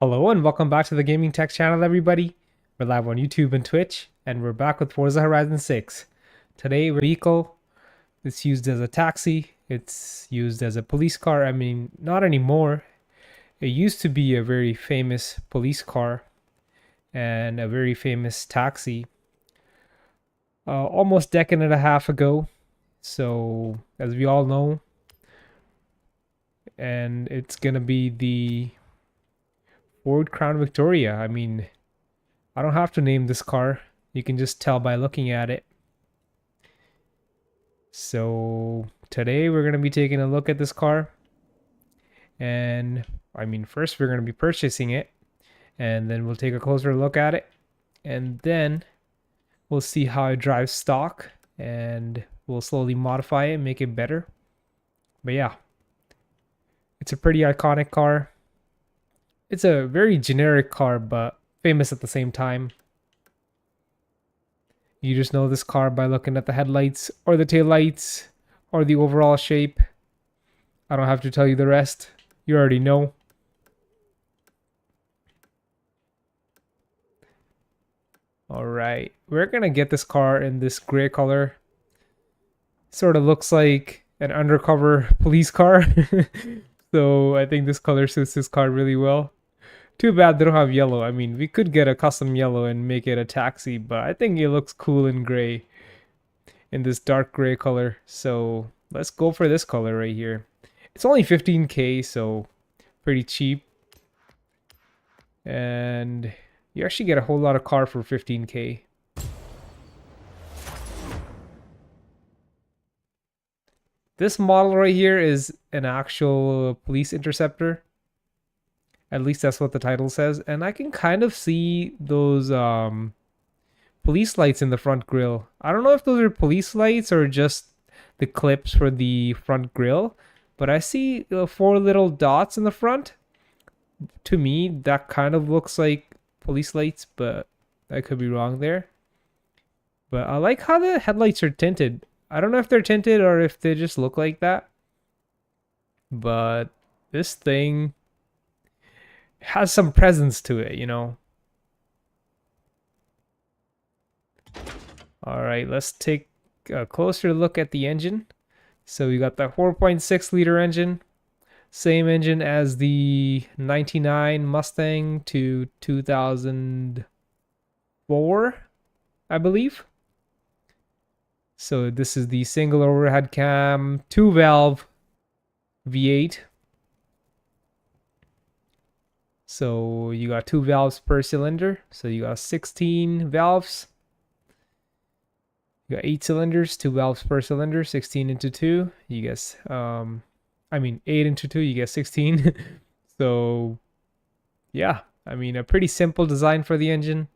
Hello and welcome back to the Gaming Tech channel, everybody. We're live on YouTube and Twitch, and we're back with Forza Horizon 6. Today, vehicle, it's used as a taxi, it's used as a police car. I mean, not anymore. It used to be a very famous police car and a very famous taxi almost a decade and a half ago. So, as we all know, and it's gonna be the Ford Crown Victoria. I mean, I don't have to name this car. You can just tell by looking at it. So today we're going to be taking a look at this car. And I mean, first we're going to be purchasing it. And then we'll take a closer look at it. And then we'll see how it drives stock. And we'll slowly modify it, make it better. But yeah, it's a pretty iconic car. It's a very generic car, but famous at the same time. You just know this car by looking at the headlights or the taillights or the overall shape. I don't have to tell you the rest. You already know. Alright, we're gonna get this car in this gray color. Sort of looks like an undercover police car. So I think this color suits this car really well. Too bad they don't have yellow. I mean, we could get a custom yellow and make it a taxi, but I think it looks cool in gray, in this dark gray color. So let's go for this color right here. It's only 15K, so pretty cheap. And you actually get a whole lot of car for 15K. This model right here is an actual police interceptor. At least that's what the title says. And I can kind of see those police lights in the front grille. I don't know if those are police lights or just the clips for the front grille. But I see 4 little dots in the front. To me, that kind of looks like police lights, but I could be wrong there. But I like how the headlights are tinted. I don't know if they're tinted or if they just look like that. But this thing has some presence to it, you know. All right, let's take a closer look at the engine. So we got the 4.6 liter engine, same engine as the 99 Mustang to 2004, I believe. So this is the single overhead cam, 2-valve V8. So you got 2 valves per cylinder. So you got 16 valves. You got 8 cylinders, 2 valves per cylinder, 16 into 2. You guess, 8 into 2, you get 16. So yeah, I mean, a pretty simple design for the engine.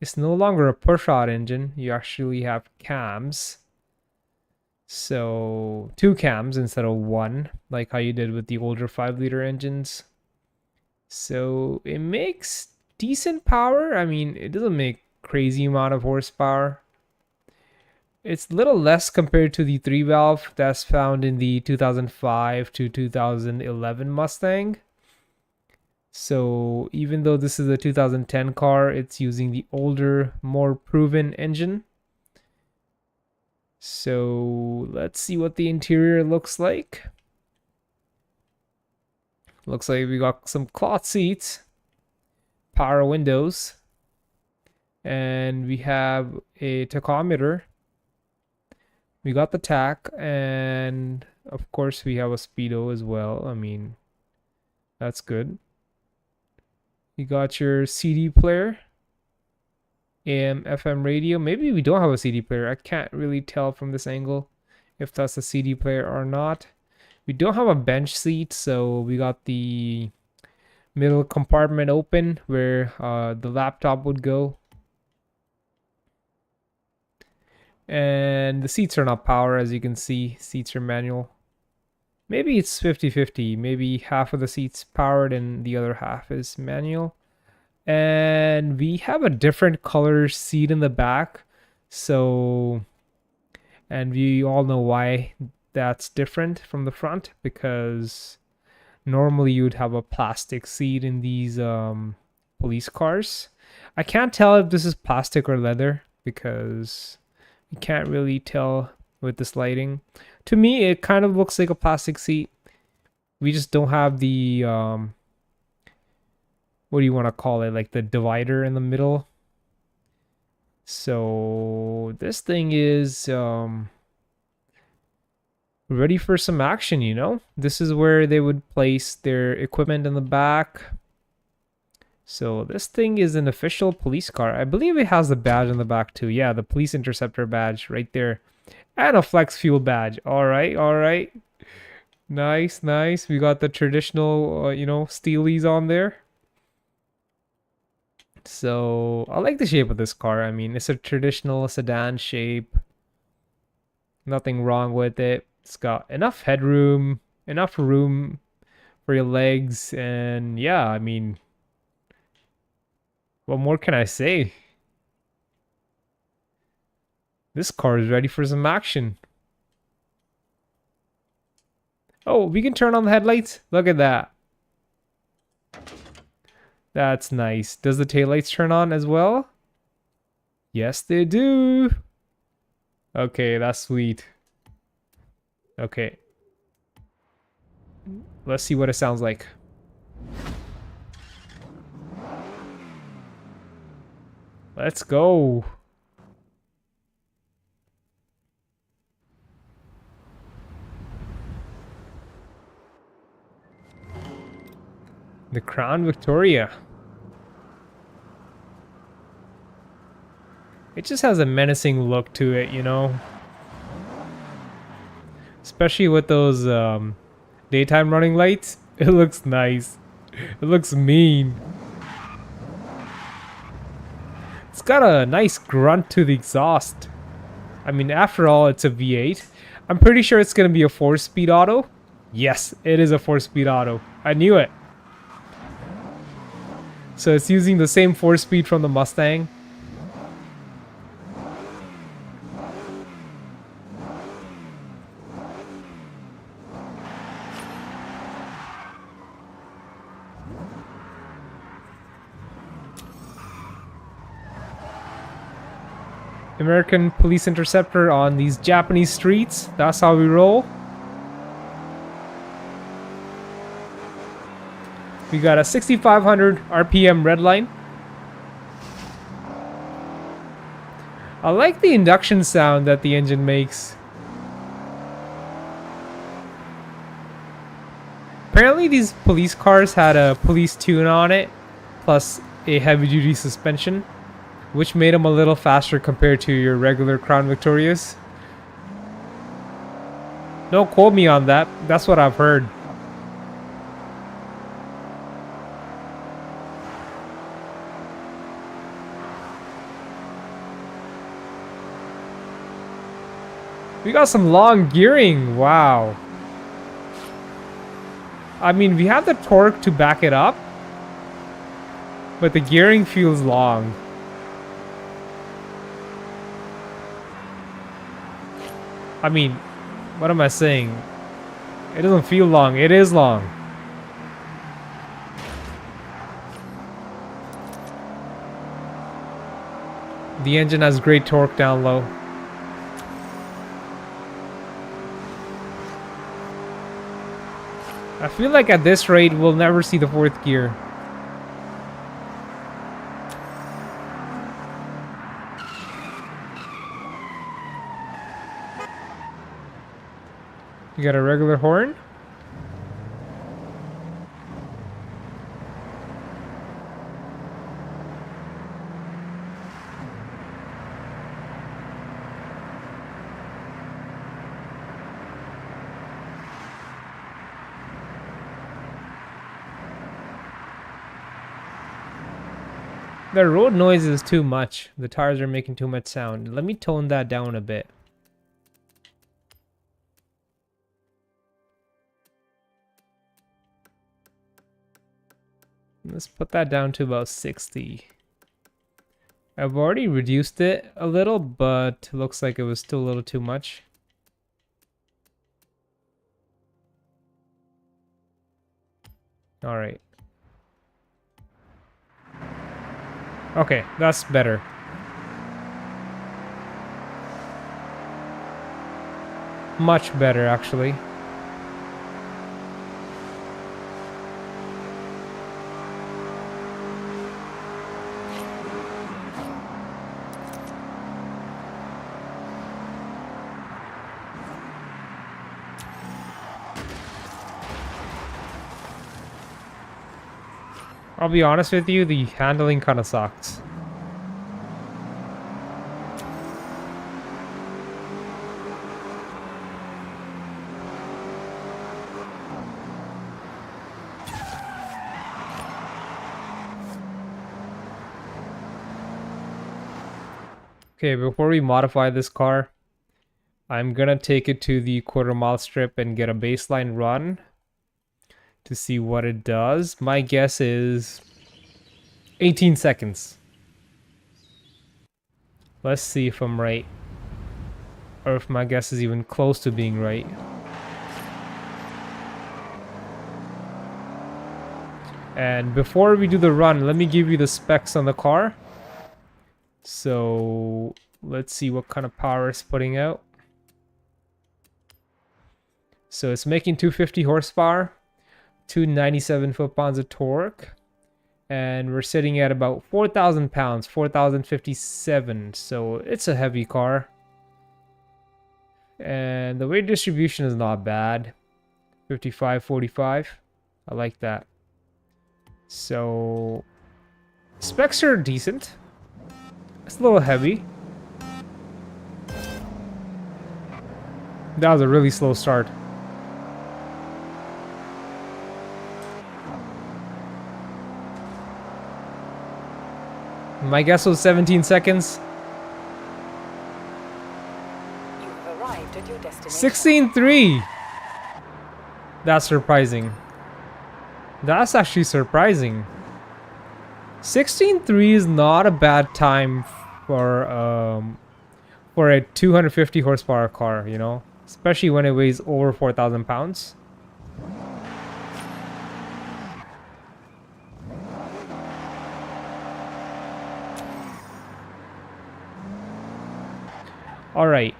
It's no longer a push-rod engine. You actually have cams. So 2 cams instead of 1, like how you did with the older 5-liter engines. So it makes decent power. I mean, it doesn't make crazy amount of horsepower. It's a little less compared to the 3-valve that's found in the 2005 to 2011 Mustang. So even though this is a 2010 car, it's using the older, more proven engine. So let's see what the interior looks like. Looks like we got some cloth seats, power windows, and we have a tachometer. We got the tach, and of course we have a speedo as well. I mean, that's good. You got your CD player, AM, FM radio. Maybe we don't have a CD player. I can't really tell from this angle if that's a CD player or not. We don't have a bench seat, so we got the middle compartment open where the laptop would go. And the seats are not power, as you can see. Seats are manual. Maybe it's 50-50. Maybe half of the seats powered and the other half is manual. And we have a different color seat in the back. So, and we all know why that's different from the front, because Normally you'd have a plastic seat in these police cars. I can't tell if this is plastic or leather because you can't really tell with this lighting. To me, it kind of looks like a plastic seat. We just don't have the what do you want to call it, like the divider in the middle. So this thing is ready for some action, you know? This is where they would place their equipment in the back. So this thing is an official police car. I believe it has the badge in the back too. Yeah, the police interceptor badge right there. And a flex fuel badge. All right, all right. Nice, nice. We got the traditional, you know, steelies on there. So I like the shape of this car. I mean, it's a traditional sedan shape. Nothing wrong with it. It's got enough headroom, enough room for your legs, and yeah, I mean, what more can I say? This car is ready for some action. Oh, we can turn on the headlights? Look at that. That's nice. Does the taillights turn on as well? Yes, they do. Okay, that's sweet. Okay. Let's see what it sounds like. Let's go. The Crown Victoria. It just has a menacing look to it, you know? Especially with those daytime running lights. It looks nice. It looks mean. It's got a nice grunt to the exhaust. I mean, after all, it's a V8. I'm pretty sure it's going to be a 4-speed auto. Yes, it is a 4-speed auto. I knew it. So it's using the same 4-speed from the Mustang. American police interceptor on these Japanese streets. That's how we roll. We got a 6,500 RPM red line. I like the induction sound that the engine makes. Apparently these police cars had a police tune on it, plus a heavy-duty suspension, which made them a little faster compared to your regular Crown Victorias. Don't quote me on that. That's what I've heard. We got some long gearing. Wow. I mean, we have the torque to back it up, but the gearing feels long. I mean, what am I saying? It doesn't feel long. It is long. The engine has great torque down low. I feel like at this rate, we'll never see the 4th gear. You got a regular horn? The road noise is too much. The tires are making too much sound. Let me tone that down a bit. Let's put that down to about 60. I've already reduced it a little, but looks like it was still a little too much. All right. Okay, that's better. Much better, actually. I'll be honest with you, the handling kind of sucks. Okay, before we modify this car, I'm gonna take it to the quarter-mile strip and get a baseline run to see what it does. My guess is 18 seconds. Let's see if I'm right. Or if my guess is even close to being right. And before we do the run, let me give you the specs on the car. So let's see what kind of power it's putting out. So it's making 250 horsepower, 297 foot-pounds of torque. And we're sitting at about 4,000 pounds, 4,057. So it's a heavy car. And the weight distribution is not bad. 55-45. I like that. So specs are decent. It's a little heavy. That was a really slow start. My guess was 17 seconds. You have arrived at your destination. 16.3. That's surprising. That's actually surprising. 16.3 is not a bad time for a 250 horsepower car, you know, especially when it weighs over 4,000 pounds. All right,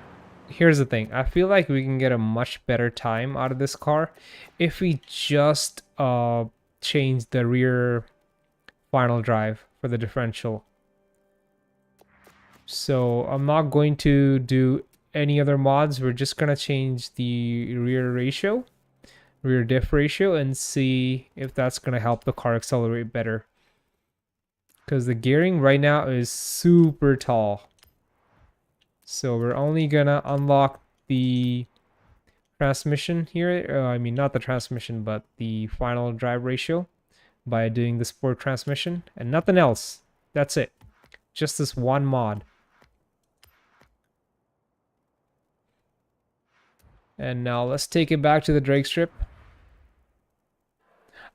here's the thing. I feel like we can get a much better time out of this car if we just change the rear final drive for the differential. So I'm not going to do any other mods. We're just gonna change the rear diff ratio, and see if that's gonna help the car accelerate better. Because the gearing right now is super tall. So we're only gonna unlock the transmission here. I mean, not the transmission, but the final drive ratio by doing the sport transmission and nothing else. That's it. Just this one mod. And now let's take it back to the drag strip.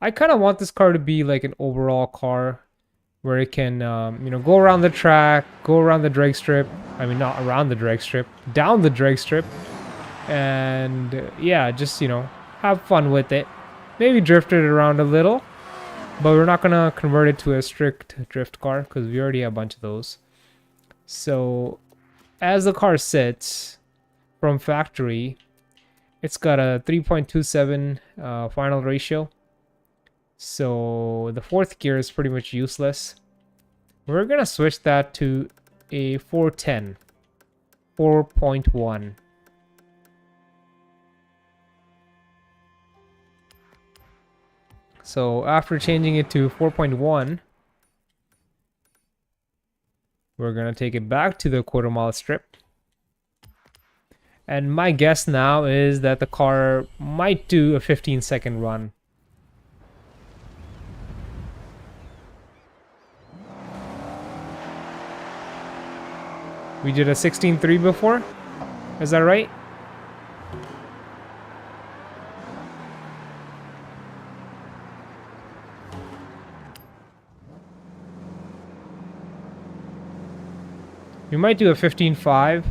I kind of want this car to be like an overall car where it can, you know, go around the track, go around the drag strip. I mean, not around the drag strip, down the drag strip. And yeah, just, you know, have fun with it. Maybe drift it around a little. But we're not going to convert it to a strict drift car because we already have a bunch of those. So as the car sits from factory, it's got a 3.27 final ratio. So the fourth gear is pretty much useless. We're going to switch that to a 410, 4.1. So after changing it to 4.1, we're going to take it back to the quarter-mile strip. And my guess now is that the car might do a 15-second run. We did a 16.3 before? Is that right? We might do a 15.5.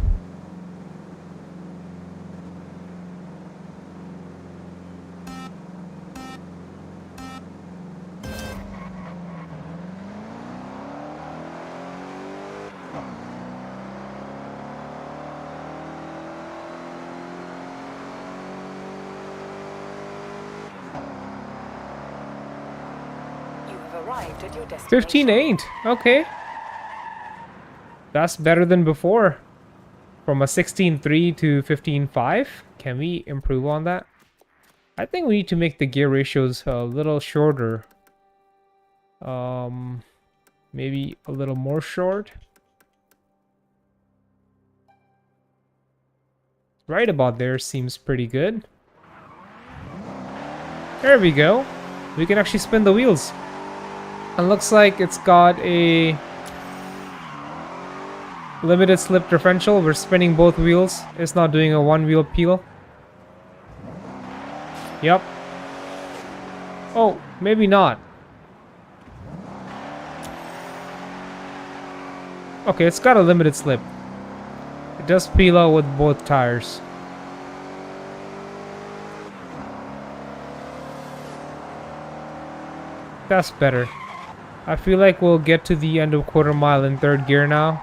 have arrived at your destination. 15.8. Okay. That's better than before. From a 16.3 to 15.5. Can we improve on that? I think we need to make the gear ratios a little shorter. Maybe a little more short. Right about there seems pretty good. There we go. We can actually spin the wheels. And looks like it's got a limited slip differential. We're spinning both wheels. It's not doing a one wheel peel. Yep. Oh, maybe not. Okay, it's got a limited slip. It does peel out with both tires. That's better. I feel like we'll get to the end of quarter mile in third gear now.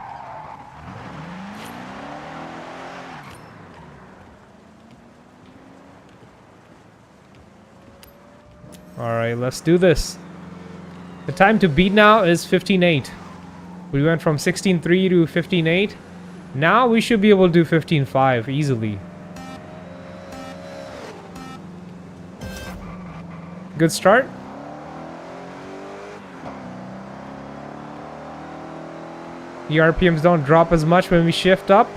Alright, let's do this. The time to beat now is 15.8. We went from 16.3 to 15.8. Now we should be able to do 15.5 easily. Good start. The RPMs don't drop as much when we shift up.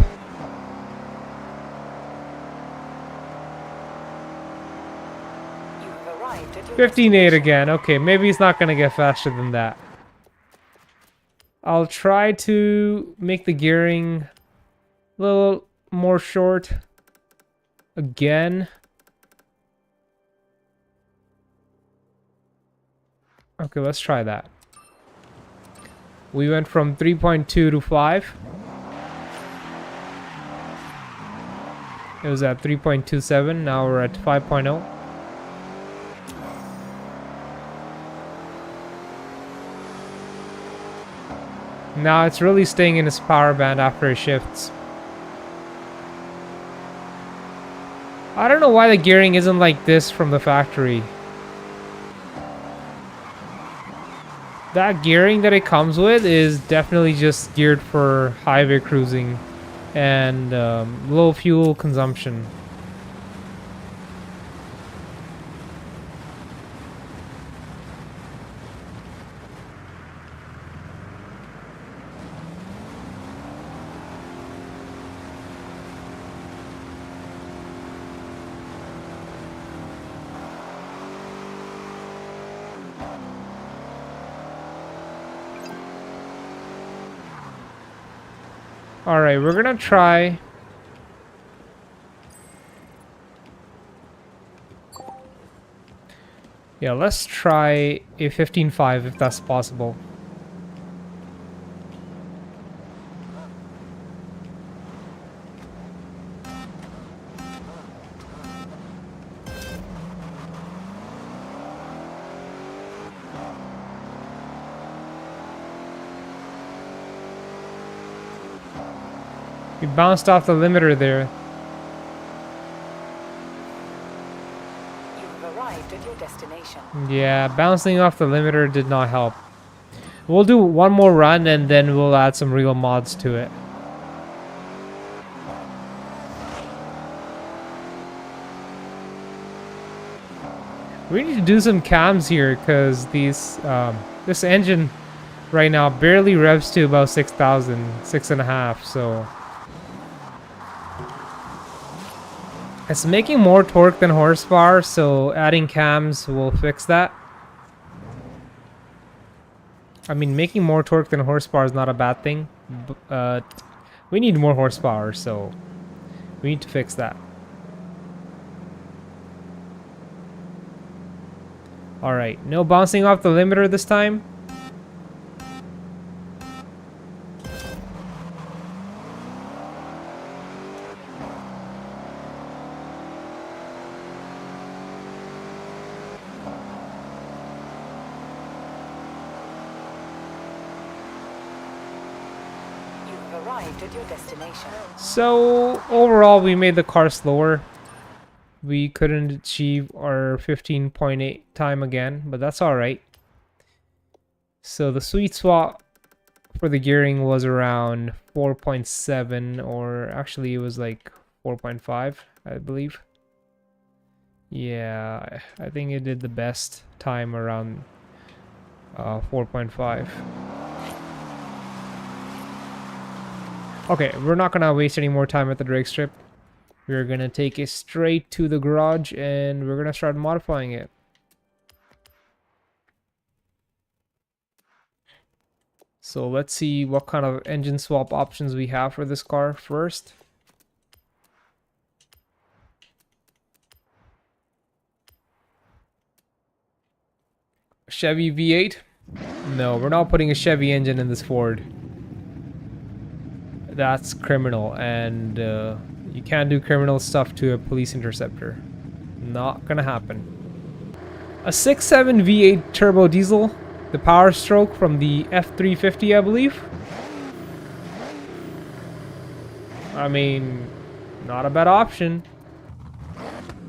You have arrived at your 15.8 again. Okay, maybe it's not going to get faster than that. I'll try to make the gearing a little more short again. Okay, let's try that. We went from 3.2 to 5. It was at 3.27. Now we're at 5.0. Now it's really staying in its power band after it shifts. I don't know why the gearing isn't like this from the factory. That gearing that it comes with is definitely just geared for highway cruising and low fuel consumption. Alright, we're gonna try. Yeah, let's try a 15.5 if that's possible. We bounced off the limiter there. You have arrived at your destination. Yeah, bouncing off the limiter did not help. We'll do one more run and then we'll add some real mods to it. We need to do some cams here because these this engine right now barely revs to about 6,000, 6.5, so it's making more torque than horsepower, so adding cams will fix that. I mean, making more torque than horsepower is not a bad thing, but we need more horsepower, so we need to fix that. Alright, no bouncing off the limiter this time. Arrived at your destination. So overall we made the car slower. We couldn't achieve our 15.8 time again, but that's alright. So the sweet spot for the gearing was around 4.7, or actually it was like 4.5, I believe. Yeah, I think it did the best time around 4.5. Okay, we're not gonna waste any more time at the drag strip. We're gonna take it straight to the garage and we're gonna start modifying it. So let's see what kind of engine swap options we have for this car first. Chevy V8? No, we're not putting a Chevy engine in this Ford. That's criminal, and you can't do criminal stuff to a police interceptor. Not gonna happen. A 6.7 V8 turbo diesel, the Power Stroke from the F350, I believe. I mean, not a bad option.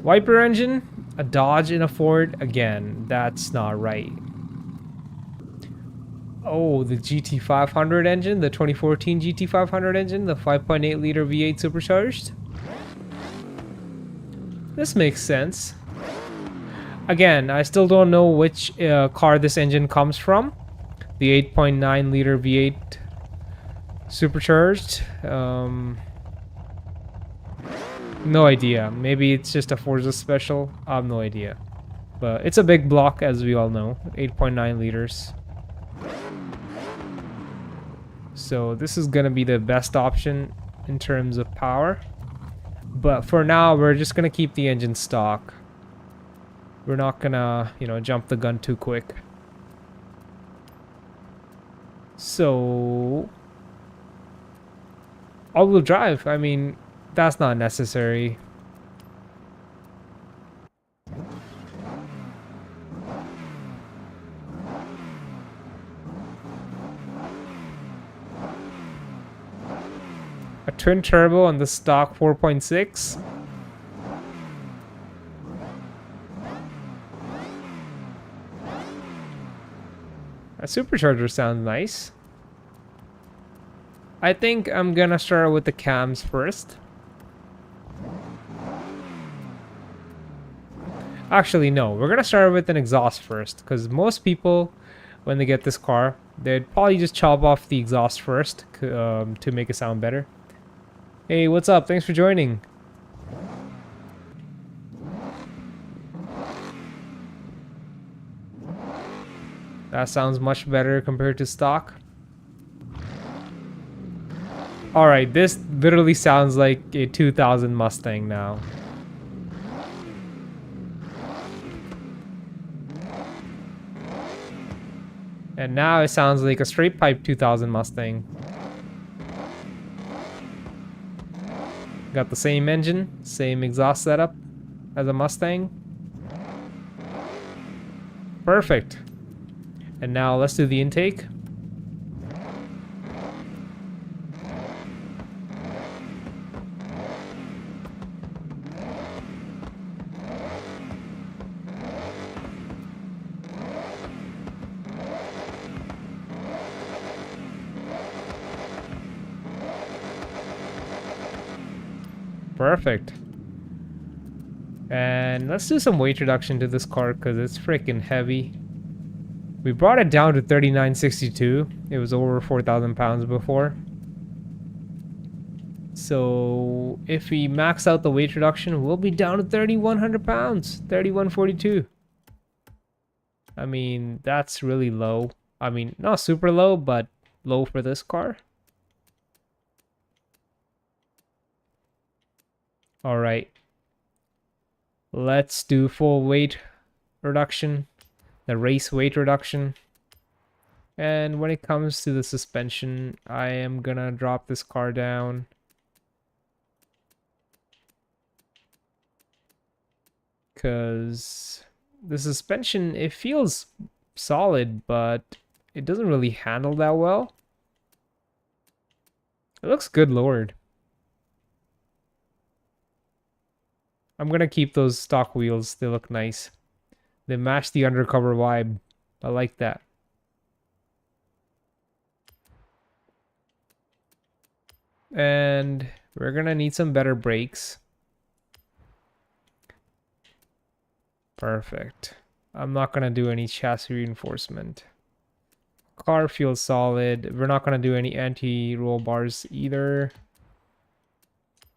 Wiper engine, a Dodge in a Ford. Again, that's not right. Oh, the GT500 engine, the 2014 GT500 engine, the 5.8 liter V8 supercharged. This makes sense. Again, I still don't know which car this engine comes from. The 8.9 liter V8 supercharged. No idea. Maybe it's just a Forza special. I have no idea. But it's a big block, as we all know. 8.9 liters. So this is gonna be the best option in terms of power. But for now, we're just gonna keep the engine stock. We're not gonna, you know, jump the gun too quick. So all-wheel drive, I mean, that's not necessary. A twin turbo on the stock 4.6. A supercharger sounds nice. I think I'm gonna start with the cams first. Actually, no. We're gonna start with an exhaust first, because most people, when they get this car, they'd probably just chop off the exhaust first to make it sound better. Hey, what's up? Thanks for joining. That sounds much better compared to stock. Alright, this literally sounds like a 2000 Mustang now. And now it sounds like a straight pipe 2000 Mustang. Got the same engine, same exhaust setup as a Mustang. Perfect. And now let's do the intake. Perfect. And let's do some weight reduction to this car because it's freaking heavy. We brought it down to 3962. It was over 4,000 pounds before. So if we max out the weight reduction, we'll be down to 3,100 pounds. 3,142. I mean, that's really low. I mean, not super low, but low for this car. All right. Let's do full weight reduction. The race weight reduction. And when it comes to the suspension, I am gonna drop this car down. Because the suspension, it feels solid, but it doesn't really handle that well. It looks good lowered. I'm gonna keep those stock wheels. They look nice. They match the undercover vibe. I like that. And we're gonna need some better brakes. Perfect. I'm not gonna do any chassis reinforcement. Car feels solid. We're not gonna do any anti-roll bars either.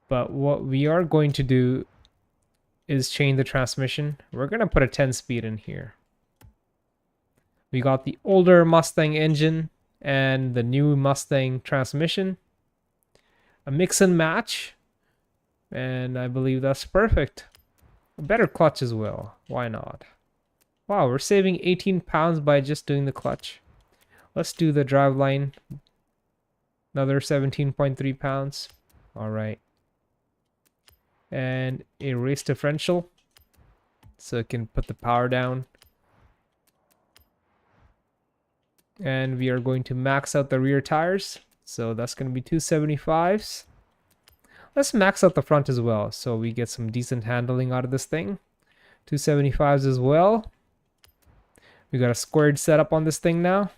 But what we are going to do is change the transmission. We're gonna put a 10-speed in here. We got the older Mustang engine and the new Mustang transmission. A mix and match. And I believe that's perfect. A better clutch as well. Why not? Wow, we're saving 18 pounds by just doing the clutch. Let's do the driveline. Another 17.3 pounds. All right. And a race differential. So it can put the power down. And we are going to max out the rear tires. So that's going to be 275s. Let's max out the front as well, so we get some decent handling out of this thing. 275s as well. We got a squared setup on this thing now.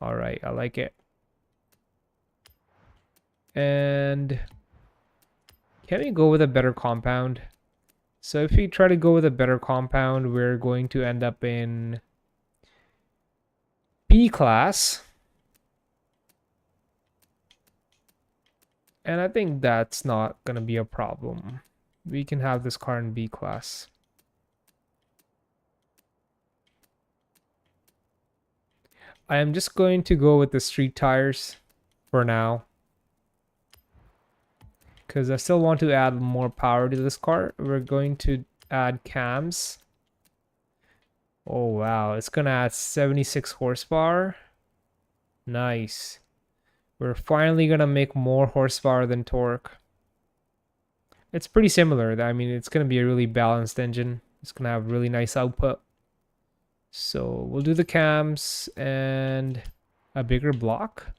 All right, I like it. And can we go with a better compound? So if we try to go with a better compound, we're going to end up in B class. And I think that's not going to be a problem. We can have this car in B class. I am just going to go with the street tires for now, because I still want to add more power to this car. We're going to add cams. Oh wow, it's gonna add 76 horsepower. Nice. We're finally gonna make more horsepower than torque. It's pretty similar. I mean, it's gonna be a really balanced engine. It's gonna have really nice output. So we'll do the cams and a bigger block.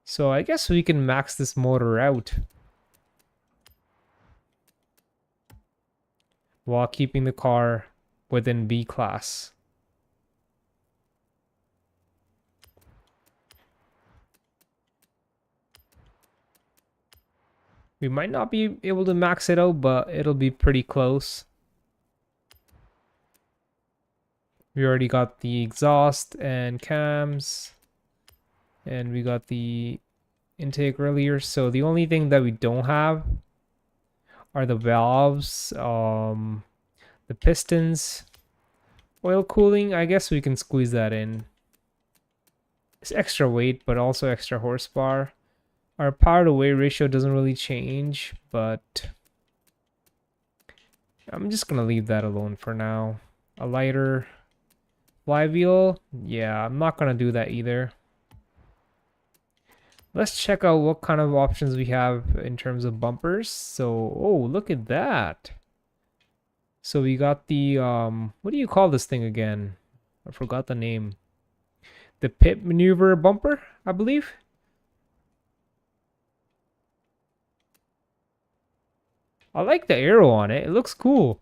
So I guess we can max this motor out while keeping the car within B class. We might not be able to max it out, but it'll be pretty close. We already got the exhaust and cams, and we got the intake earlier. So the only thing that we don't have are the valves, the pistons, oil cooling. I guess we can squeeze that in. It's extra weight, but also extra horsepower. Our power to weight ratio doesn't really change, but I'm just gonna leave that alone for now. A lighter flywheel, yeah, I'm not gonna do that either. Let's check out what kind of options we have in terms of bumpers. So, oh, look at that. So we got the, what do you call this thing again? I forgot the name. The pit maneuver bumper, I believe. I like the arrow on it. It looks cool.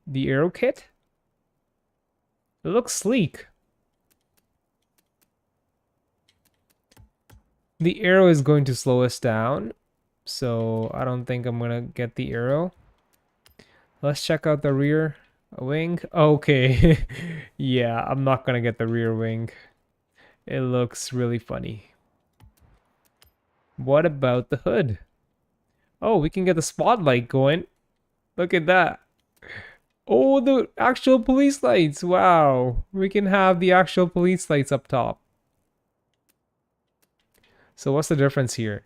The arrow kit. It looks sleek. The arrow is going to slow us down, so I don't think I'm gonna get the arrow. Let's check out the rear wing. Okay. Yeah, I'm not gonna get the rear wing. It looks really funny. What about the hood? Oh, we can get the spotlight going. Look at that. Oh, the actual police lights. Wow. We can have the actual police lights up top. So what's the difference here?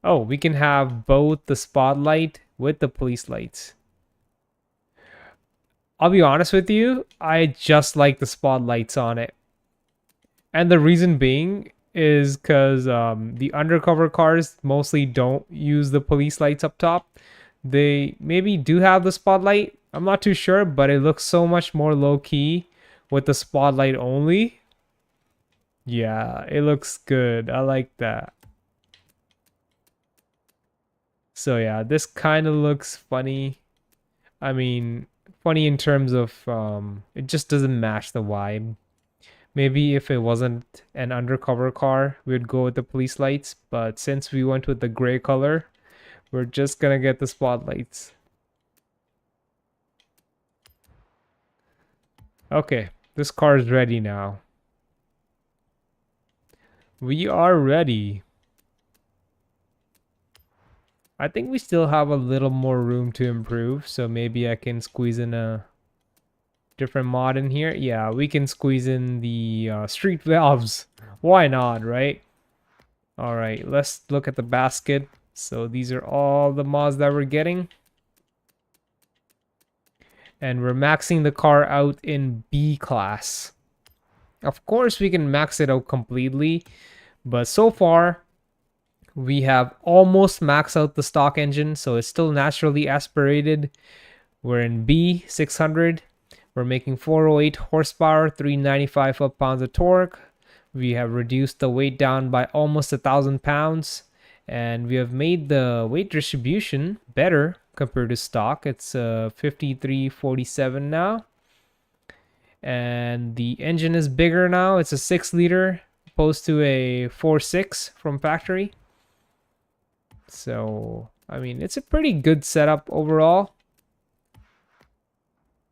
Oh, we can have both the spotlight with the police lights. I'll be honest with you, I just like the spotlights on it. And the reason being is because the undercover cars mostly don't use the police lights up top. They maybe do have the spotlight. I'm not too sure, but it looks so much more low-key with the spotlight only. Yeah, it looks good. I like that. So yeah, this kind of looks funny. I mean, funny in terms of it just doesn't match the vibe. Maybe if it wasn't an undercover car, we'd go with the police lights. But since we went with the gray color, we're just gonna get the spotlights. Okay, this car is ready now. We are ready. I think we still have a little more room to improve, so maybe I can squeeze in a different mod in here. Yeah, we can squeeze in the street valves. Why not, right? All right, let's look at the basket. So these are all the mods that we're getting. And we're maxing the car out in B class. Of course, we can max it out completely, but so far, we have almost maxed out the stock engine, so it's still naturally aspirated. We're in B, 600. We're making 408 horsepower, 395 foot-pounds of torque. We have reduced the weight down by almost 1,000 pounds. And we have made the weight distribution better compared to stock. It's 5347 now. And the engine is bigger now. It's a 6-liter opposed to a 4.6 from factory. So, I mean, it's a pretty good setup overall.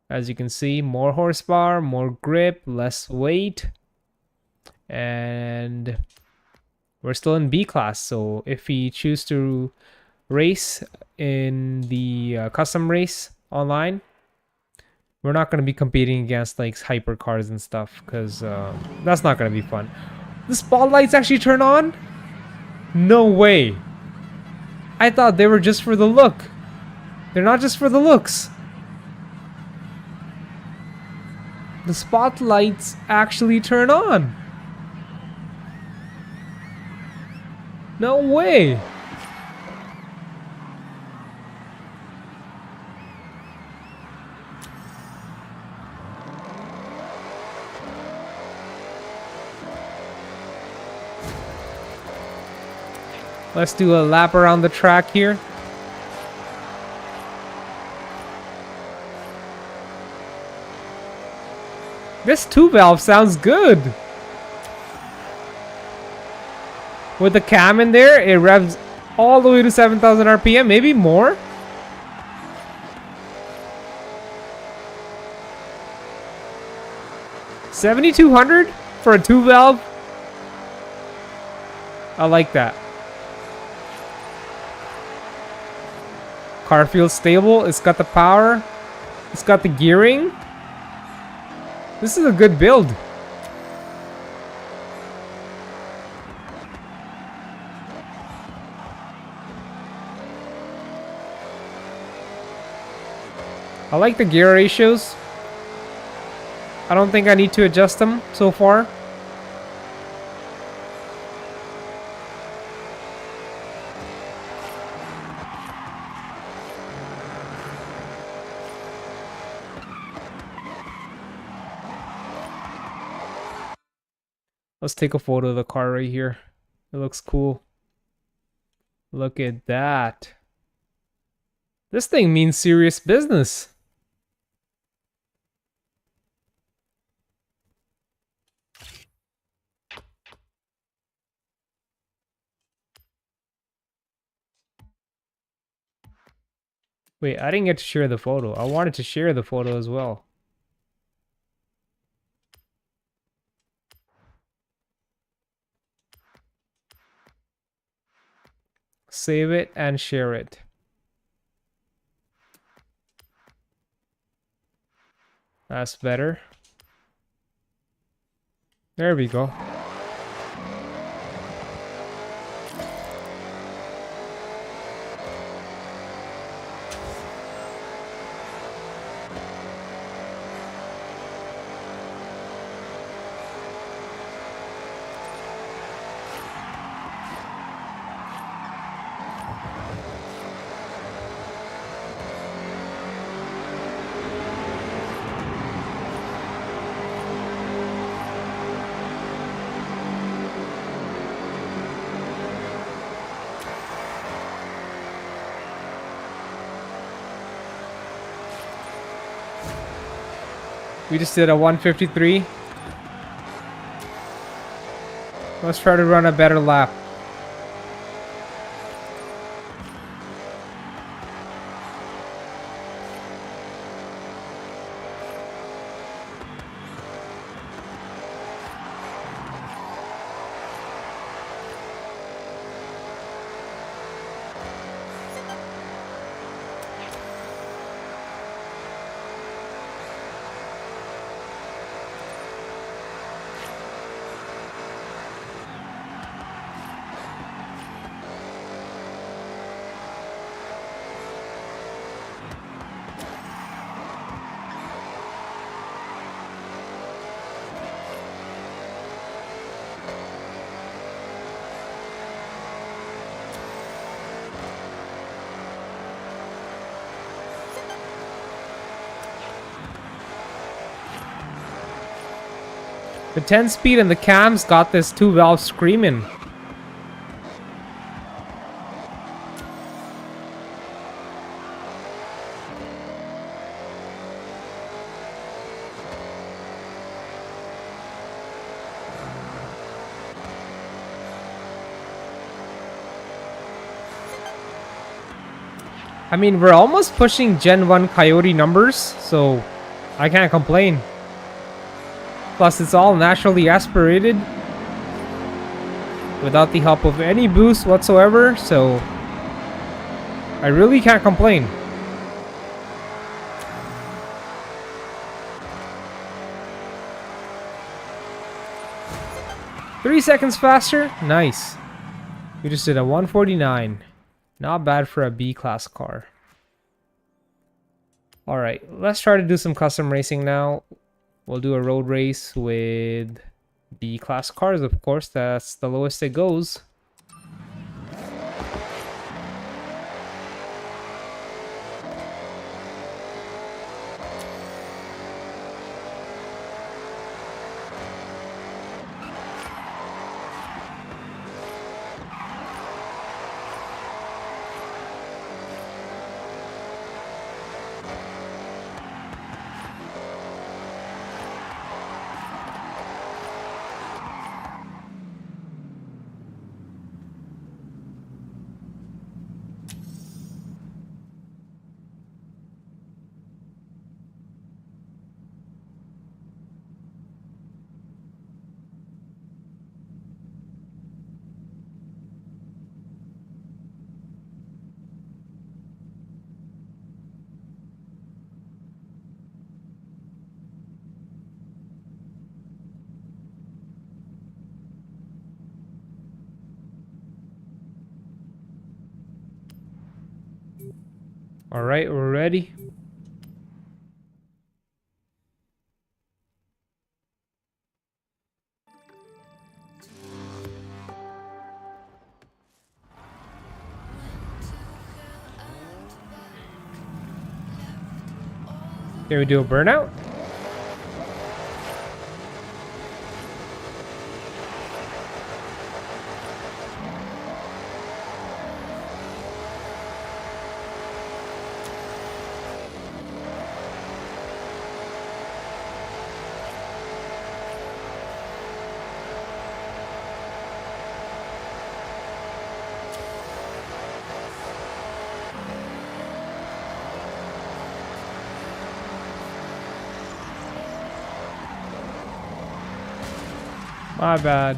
As you can see, more horsepower, more grip, less weight. And we're still in B class. So if we choose to race in the custom race online, we're not going to be competing against like hypercars and stuff, because that's not going to be fun. The spotlights actually turn on? No way. I thought they were just for the look. They're not just for the looks. The spotlights actually turn on. No way. Let's do a lap around the track here. This 2-valve sounds good. With the cam in there, it revs all the way to 7,000 RPM, maybe more. $7,200 for a 2-valve. I like that. Car feels stable. It's got the power. It's got the gearing. This is a good build. I like the gear ratios. I don't think I need to adjust them so far. Let's take a photo of the car right here. It looks cool. Look at that. This thing means serious business. Wait, I didn't get to share the photo. I wanted to share the photo as well. Save it and share it. That's better. There we go. We just did a 153. Let's try to run a better lap. The 10 speed and the cams got this 2-valve screaming. I mean, we're almost pushing Gen 1 Coyote numbers, so I can't complain. Plus, it's all naturally aspirated without the help of any boost whatsoever, so I really can't complain. Three seconds faster? Nice. We just did a 149. Not bad for a B-class car. Alright, let's try to do some custom racing now. We'll do a road race with B-class cars, of course. That's the lowest it goes. Alright, we're ready. Can we do a burnout? My bad.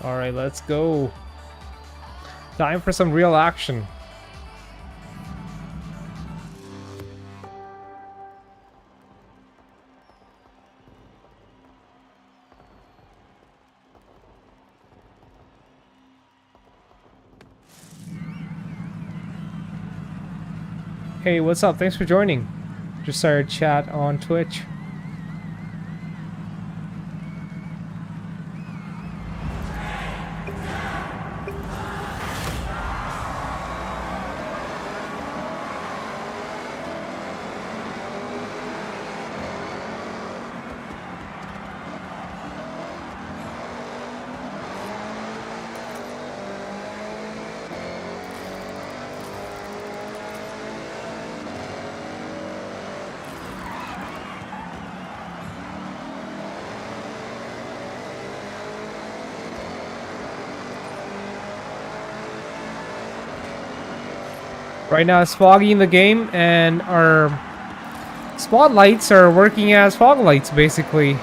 Alright, let's go. Time for some real action. Hey, what's up? Thanks for joining. Just started chat on Twitch. Right now it's foggy in the game, and our spotlights are working as fog lights, basically.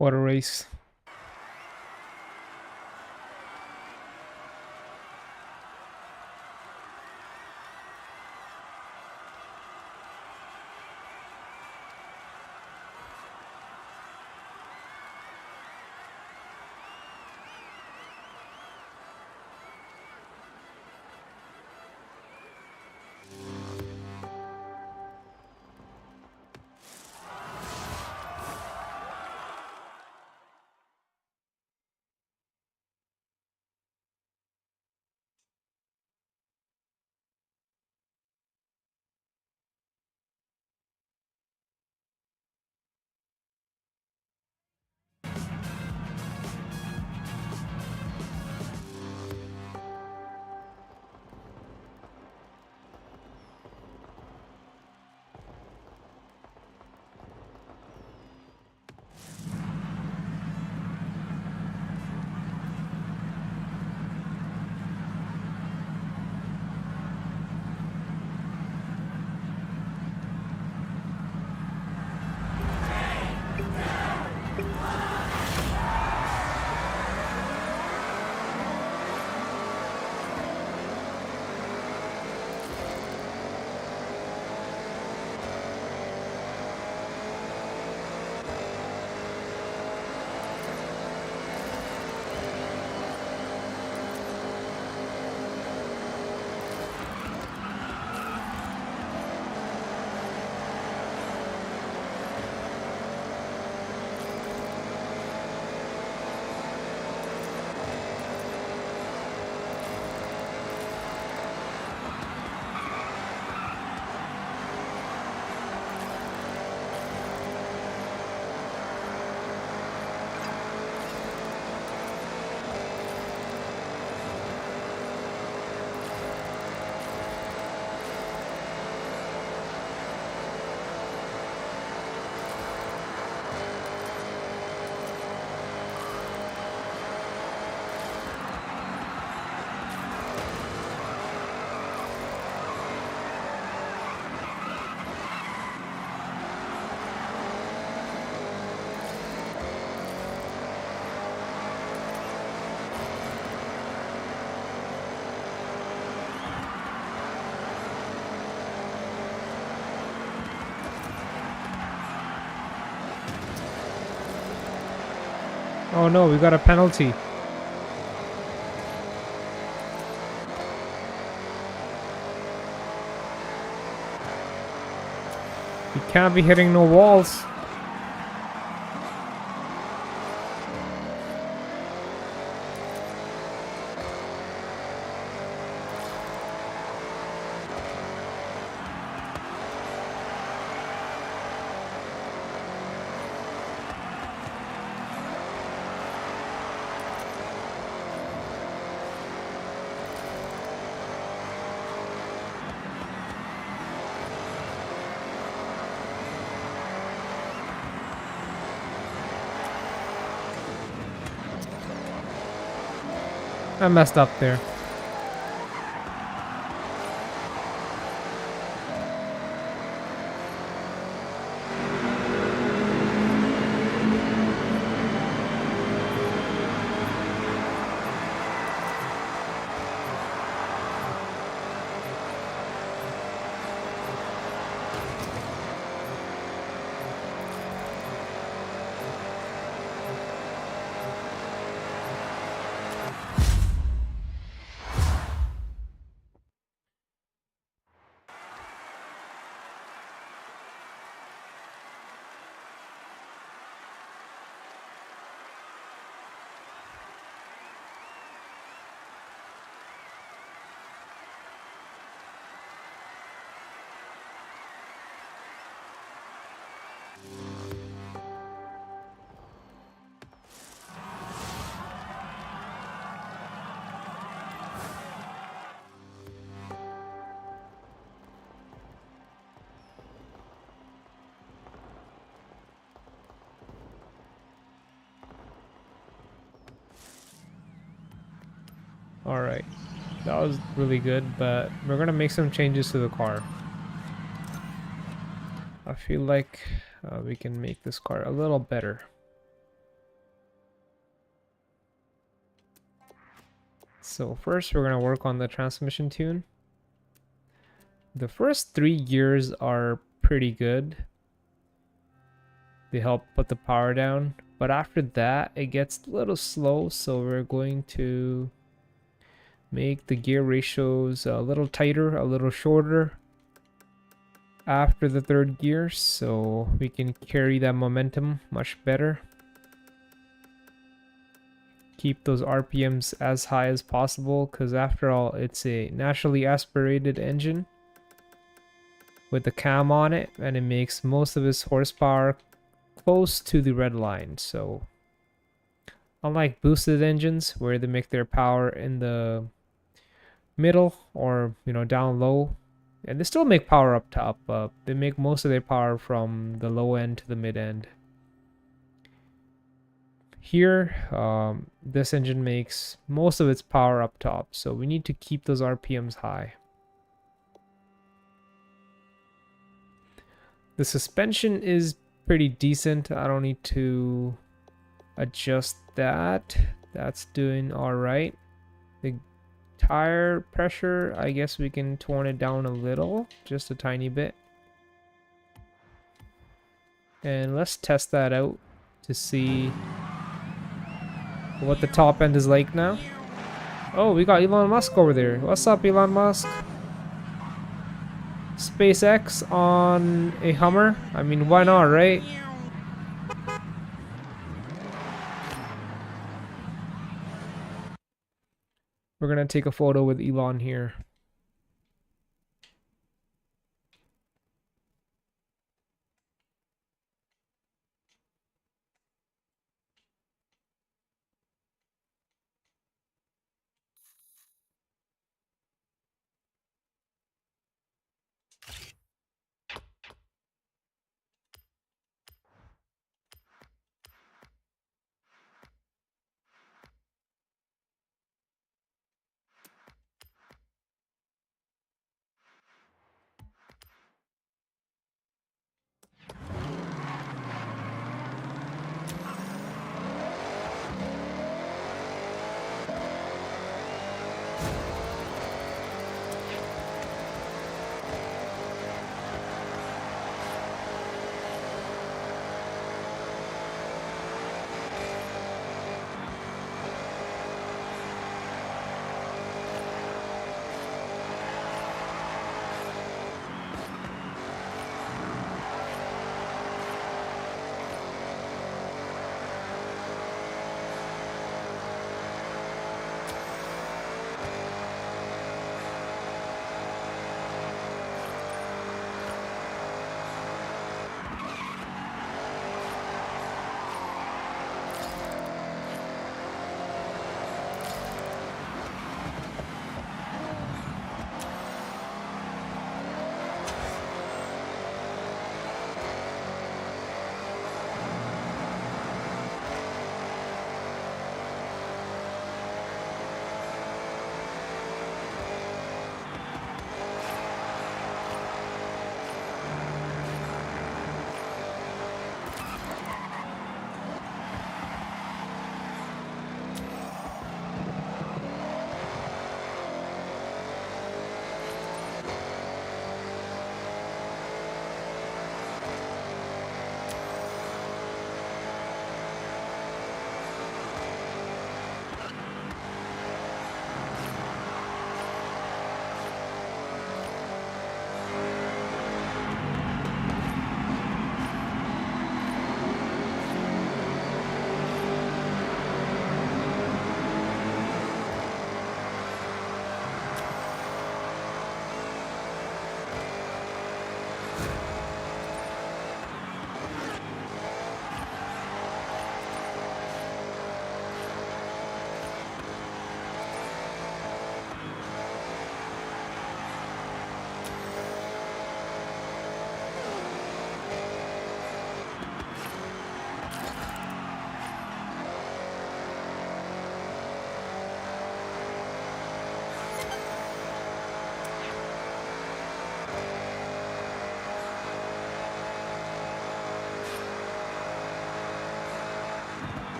What a race. Oh no, we got a penalty. You can't be hitting no walls. I messed up there. Alright, that was really good, but we're gonna make some changes to the car. I feel like we can make this car a little better. So first we're gonna work on the transmission tune. The first 3 gears are pretty good. They help put the power down. But after that, it gets a little slow, so we're going to make the gear ratios a little tighter, a little shorter after the third gear, so we can carry that momentum much better. Keep those RPMs as high as possible, because after all, it's a naturally aspirated engine with the cam on it, and it makes most of its horsepower close to the red line. So unlike boosted engines where they make their power in the middle or down low, and they still make power up top, but they make most of their power from the low end to the mid end. Here, this engine makes most of its power up top, so we need to keep those RPMs high. The suspension is pretty decent. I don't need to adjust that. That's doing all right. The tire pressure, I guess we can tone it down a little, just a tiny bit. And let's test that out to see what the top end is like now. Oh, we got Elon Musk over there. What's up, Elon Musk? SpaceX on a Hummer? I mean, why not, right? We're gonna take a photo with Elon here.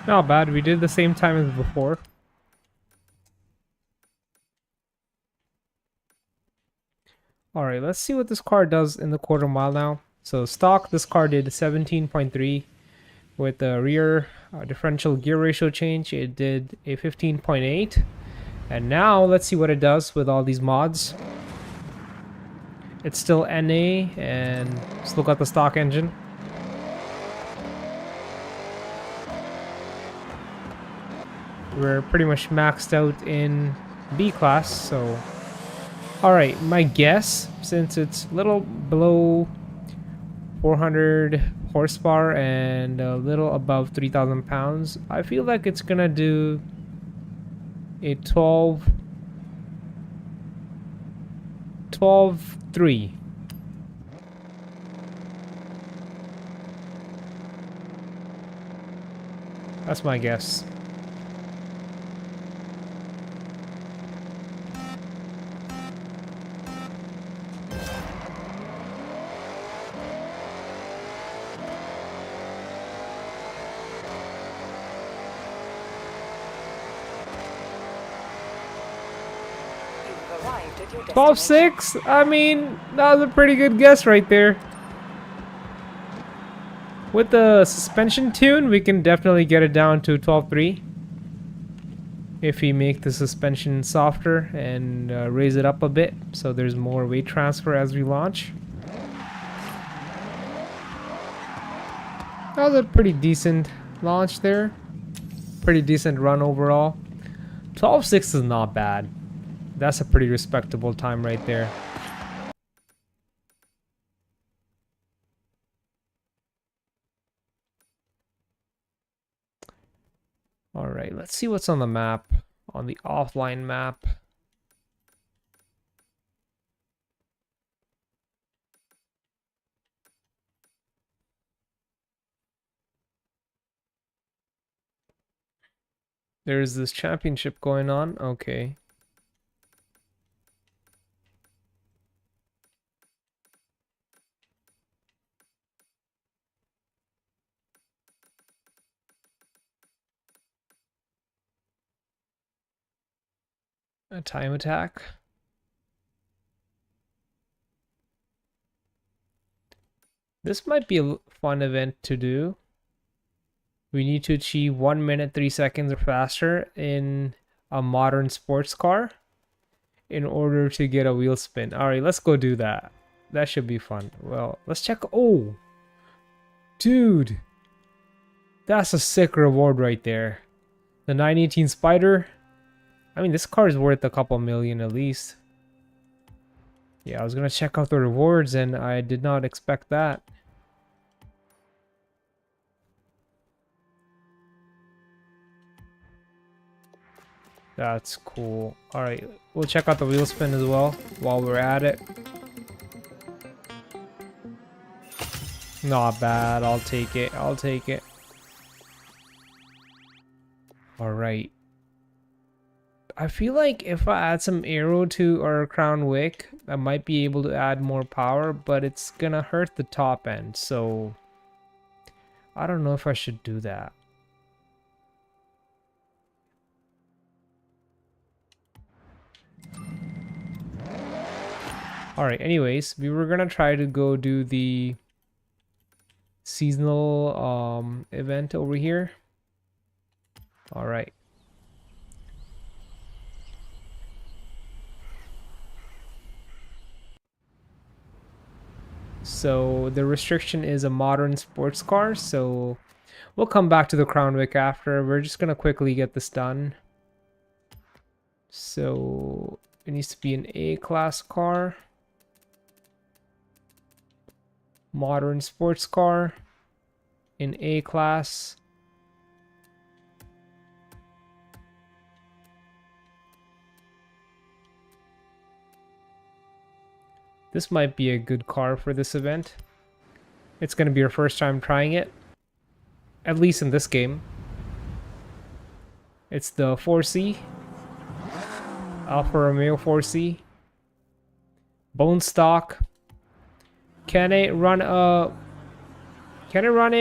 Not bad. We did the same time as before. Alright, let's see what this car does in the quarter mile now. So stock, this car did 17.3. With the rear differential gear ratio change, it did a 15.8. And now let's see what it does with all these mods. It's still NA, and let's look at the stock engine. We're pretty much maxed out in B class, so... Alright, my guess, since it's a little below 400 horsepower and a little above 3,000 pounds, I feel like it's gonna do a 12.3. That's my guess. You've arrived at your 12.6? I mean, that was a pretty good guess right there. With the suspension tune, we can definitely get it down to 12.3. If we make the suspension softer and raise it up a bit so there's more weight transfer as we launch. That was a pretty decent launch there. Pretty decent run overall. 12.6 is not bad. That's a pretty respectable time right there. Alright, let's see what's on the map. On the offline map. There's this championship going on. Okay. A time attack. This might be a fun event to do. We need to achieve 1 minute 3 seconds or faster in a modern sports car in order to get a wheel spin. Alright, let's go do that. That should be fun. Well, let's check. Oh, dude, that's a sick reward right there. The 918 Spider. I mean, this car is worth a couple million at least. Yeah, I was gonna check out the rewards and I did not expect that. That's cool. Alright, we'll check out the wheel spin as well while we're at it. Not bad. I'll take it. I'll take it. Alright. I feel like if I add some aero to our crown wick, I might be able to add more power, but it's gonna hurt the top end, so I don't know if I should do that. Alright, anyways, we were gonna try to go do the seasonal event over here. Alright. So the restriction is a modern sports car, so we'll come back to the Crown Vic after. We're just gonna quickly get this done. So it needs to be an A-class car. Modern sports car in A-class. This might be a good car for this event. It's going to be our first time trying it. At least in this game. It's the 4C. Alfa Romeo 4C. Bone stock. Can it run a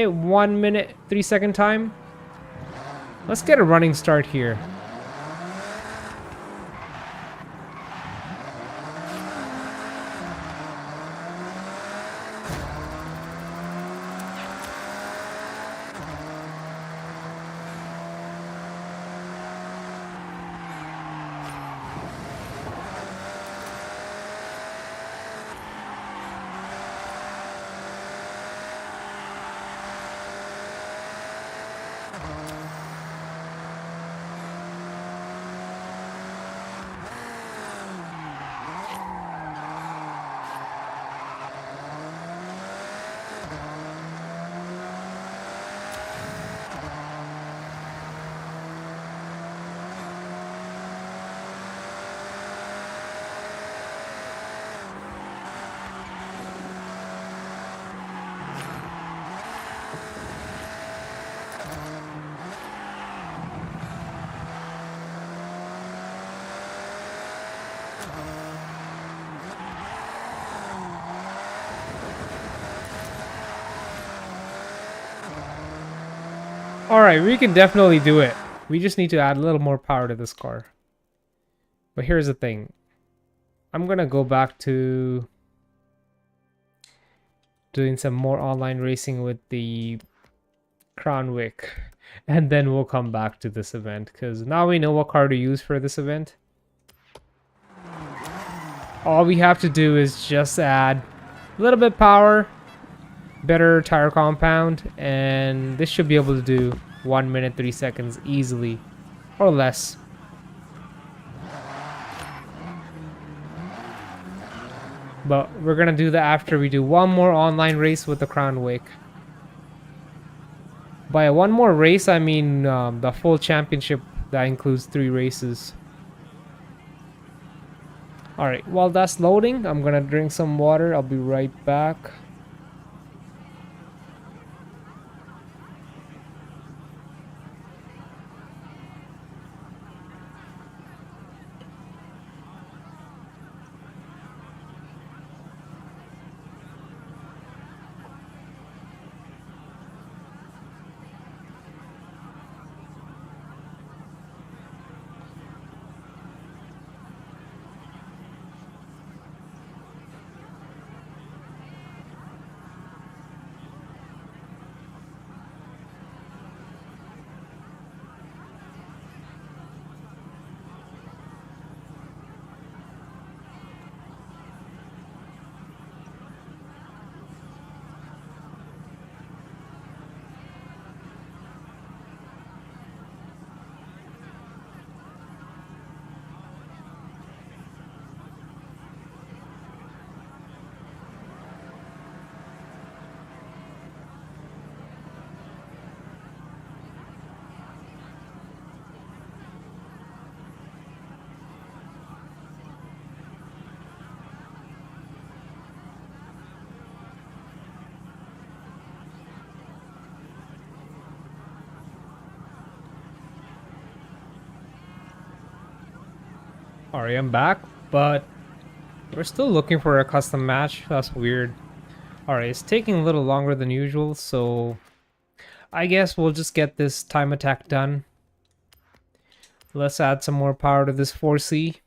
1 minute 3 second time? Let's get a running start here. Alright, we can definitely do it. We just need to add a little more power to this car. But here's the thing. I'm gonna go back to doing some more online racing with the Crown Vic. And then we'll come back to this event. Because now we know what car to use for this event. All we have to do is just add a little bit power, better tire compound, and this should be able to do 1 minute 3 seconds easily, or less. But we're gonna do that after we do one more online race with the Crown Vic. By one more race, I mean the full championship that includes 3 races. Alright, while that's loading, I'm gonna drink some water. I'll be right back. Alright, I'm back, but we're still looking for a custom match. That's weird. Alright, it's taking a little longer than usual, so I guess we'll just get this time attack done. Let's add some more power to this 4C.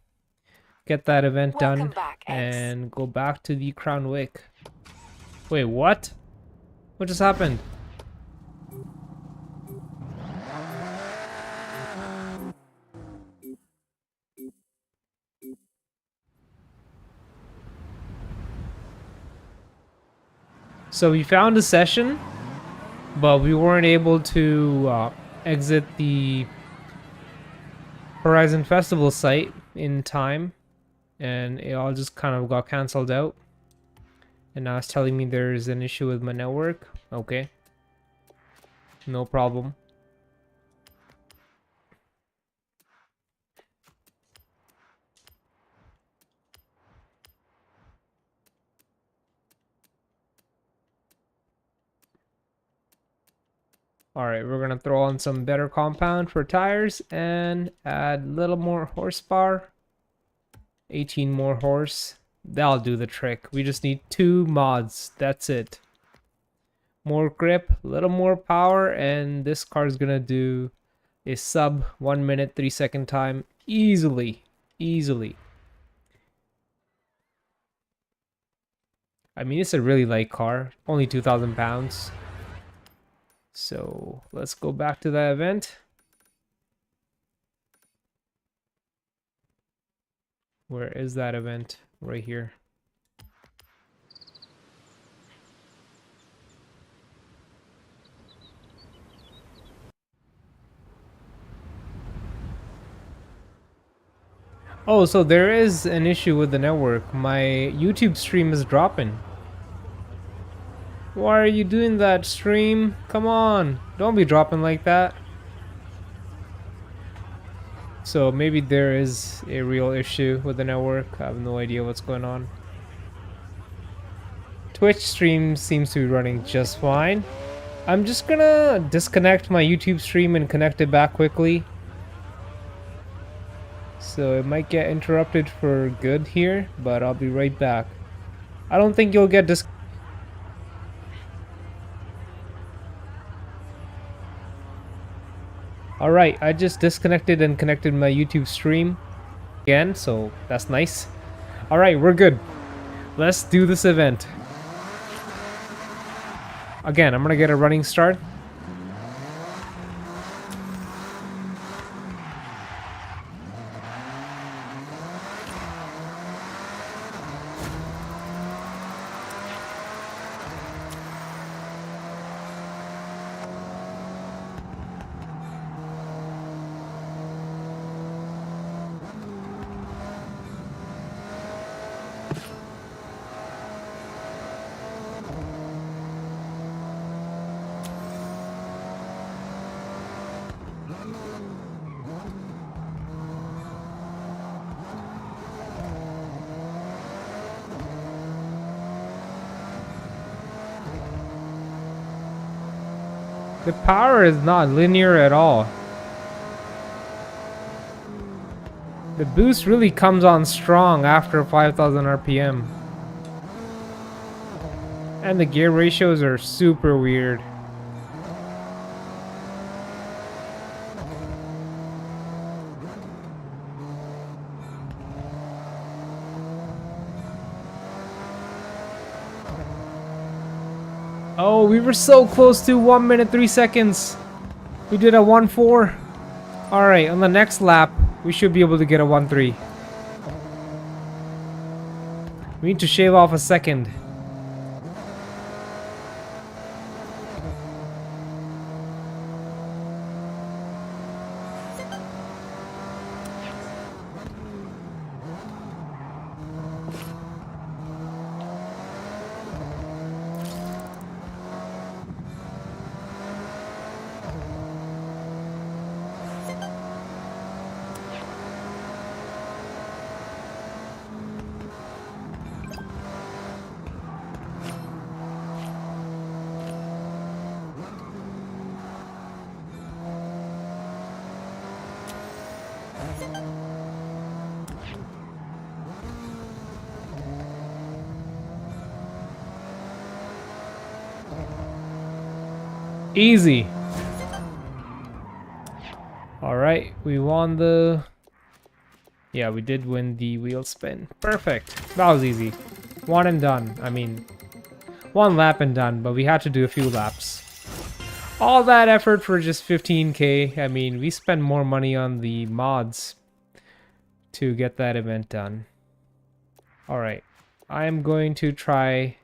Get that event Welcome done back, X. and go back to the Crown Vic. Wait, what? What just happened? So we found a session, but we weren't able to exit the Horizon Festival site in time, and it all just kind of got cancelled out. And now it's telling me there's an issue with my network. Okay, no problem. Alright, we're gonna throw on some better compound for tires and add a little more horsepower. 18 more horse. That'll do the trick. We just need 2 mods. That's it. More grip, a little more power, and this car's gonna do is sub 1 minute 3 second time easily. I mean, it's a really light car, only 2,000 pounds. So let's go back to that event. Where is that event? Right here. Oh, so there is an issue with the network. My YouTube stream is dropping. Why are you doing that, stream? Come on, don't be dropping like that. So maybe there is a real issue with the network. I have no idea what's going on. Twitch stream seems to be running just fine. I'm just gonna disconnect my YouTube stream and connect it back quickly. So it might get interrupted for good here, but I'll be right back. I don't think you'll get disconnected. Alright, I just disconnected and connected my YouTube stream again, so that's nice. Alright, we're good. Let's do this event. Again, I'm gonna get a running start. The power is not linear at all. The boost really comes on strong after 5,000 RPM. And the gear ratios are super weird. Oh, we were so close to 1 minute 3 seconds. We did a 1.4. Alright, on the next lap, we should be able to get a 1.3. We need to shave off a second. Easy. Alright, we won the... Yeah, we did win the wheel spin. Perfect. That was easy. One and done. I mean, one lap and done, but we had to do a few laps. All that effort for just 15k. I mean, we spent more money on the mods to get that event done. Alright, I am going to try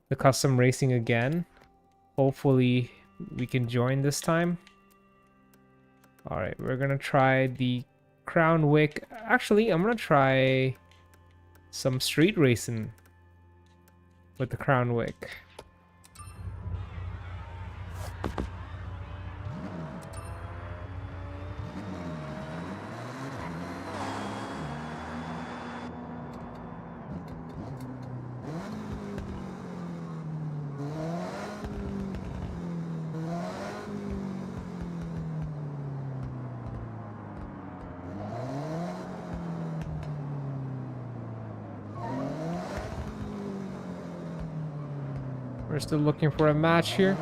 the custom racing again. Hopefully we can join this time. Alright, we're gonna try the Crown Wick. Actually, I'm gonna try some street racing with the Crown Wick. We're still looking for a match here.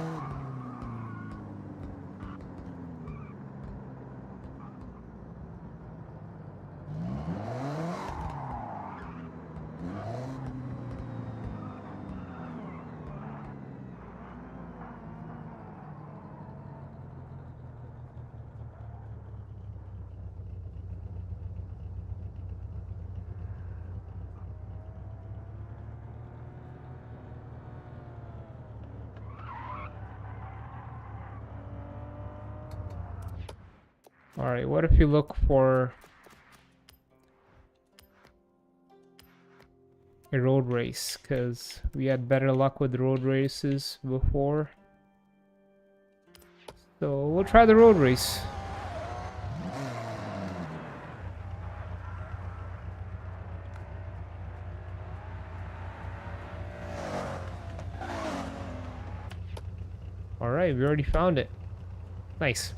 Alright, what if you look for a road race? Because we had better luck with road races before. So we'll try the road race. Alright, we already found it. Nice.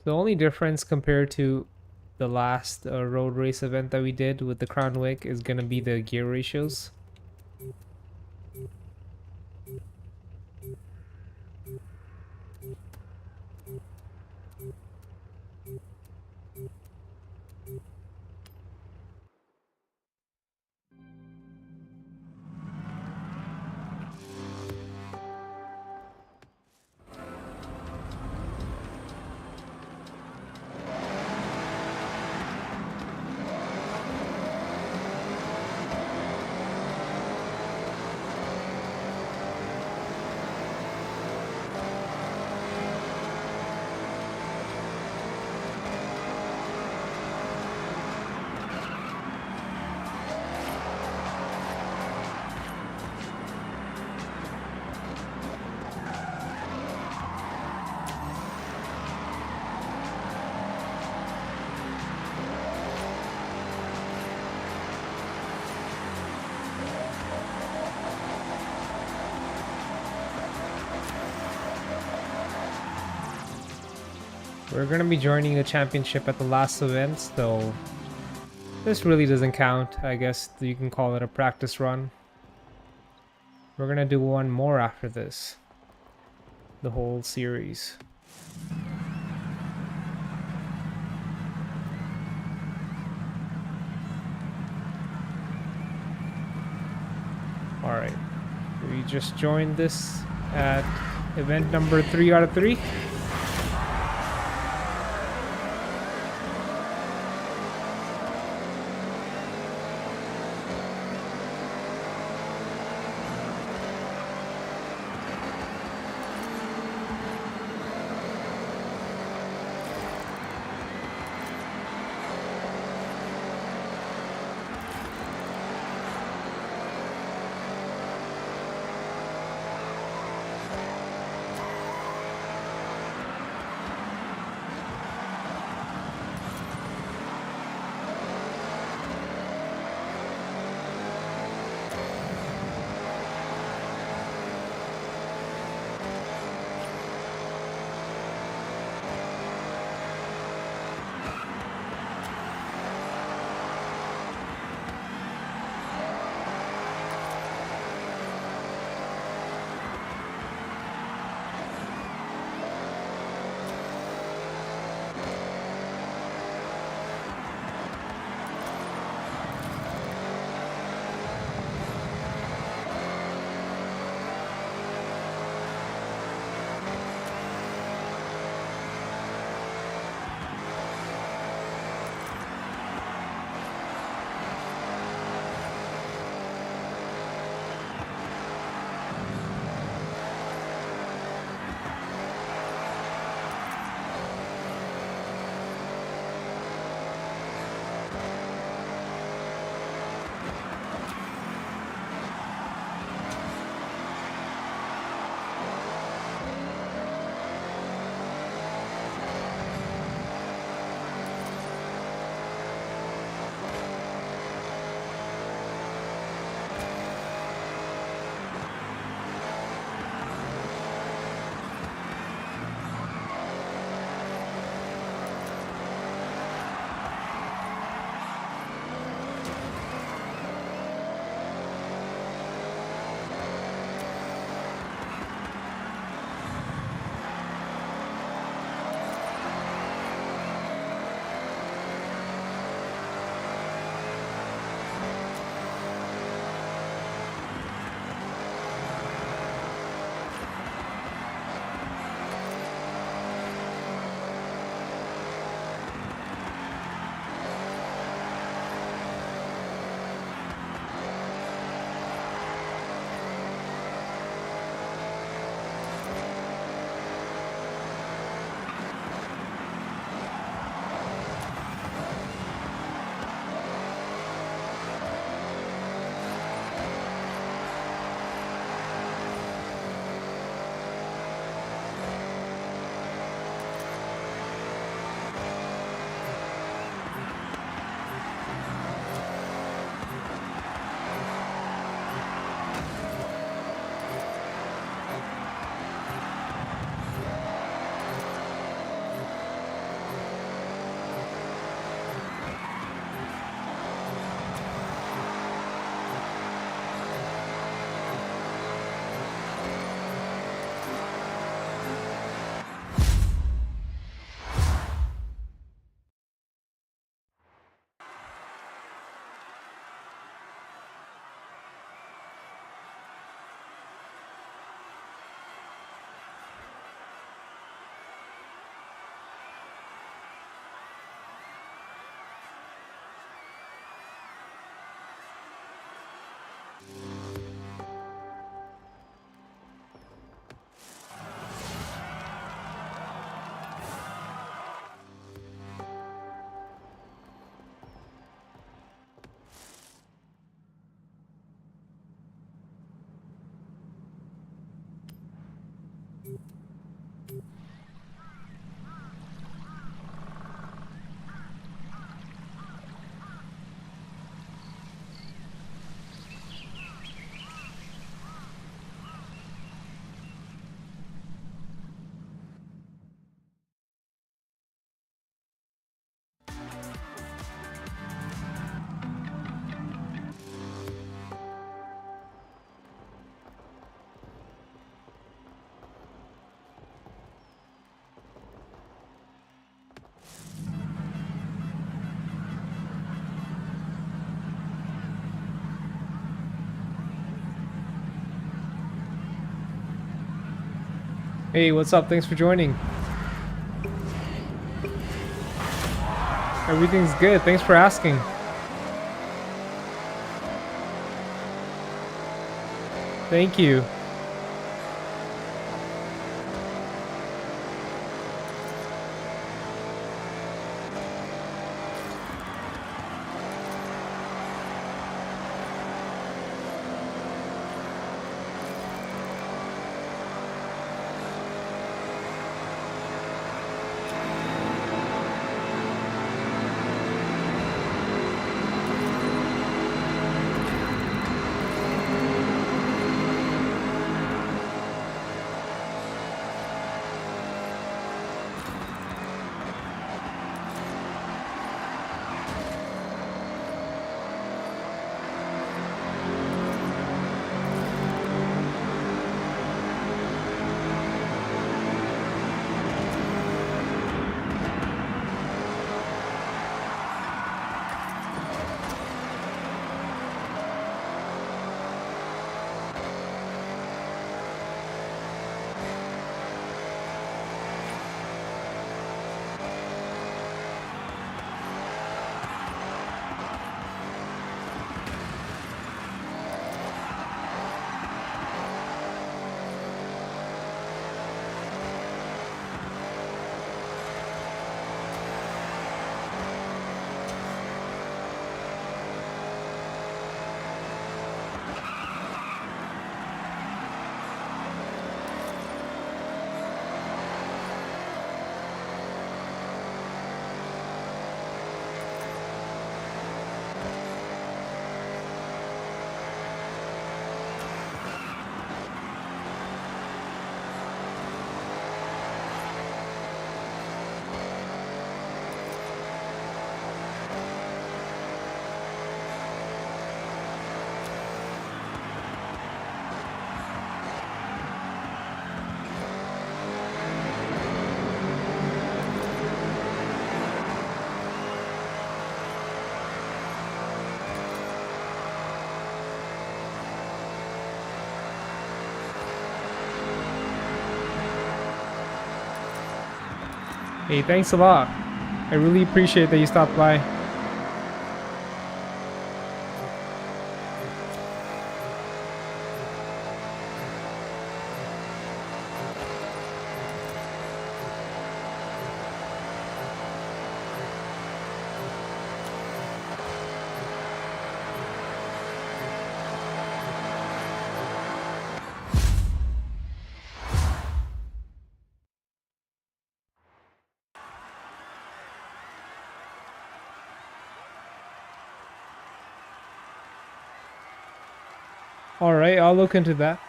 The only difference compared to the last road race event that we did with the Crown Vic is gonna be the gear ratios. We're gonna be joining the championship at the last event, so this really doesn't count. I guess you can call it a practice run. We're gonna do one more after this. The whole series. Alright. We just joined this at event number 3 out of 3. Hey, what's up? Thanks for joining. Everything's good. Thanks for asking. Thank you. Hey, thanks a lot. I really appreciate that you stopped by. All right, I'll look into that.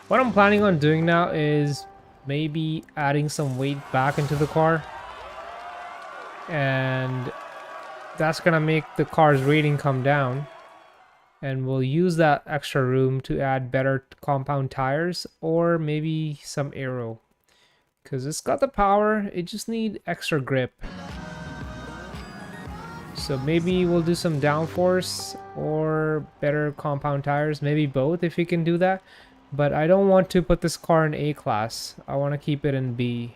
What I'm planning on doing now is maybe adding some weight back into the car. And that's gonna make the car's rating come down. And we'll use that extra room to add better compound tires or maybe some aero. Because it's got the power, it just need extra grip. So maybe we'll do some downforce or better compound tires, maybe both if we can do that. But I don't want to put this car in A class. I want to keep it in B.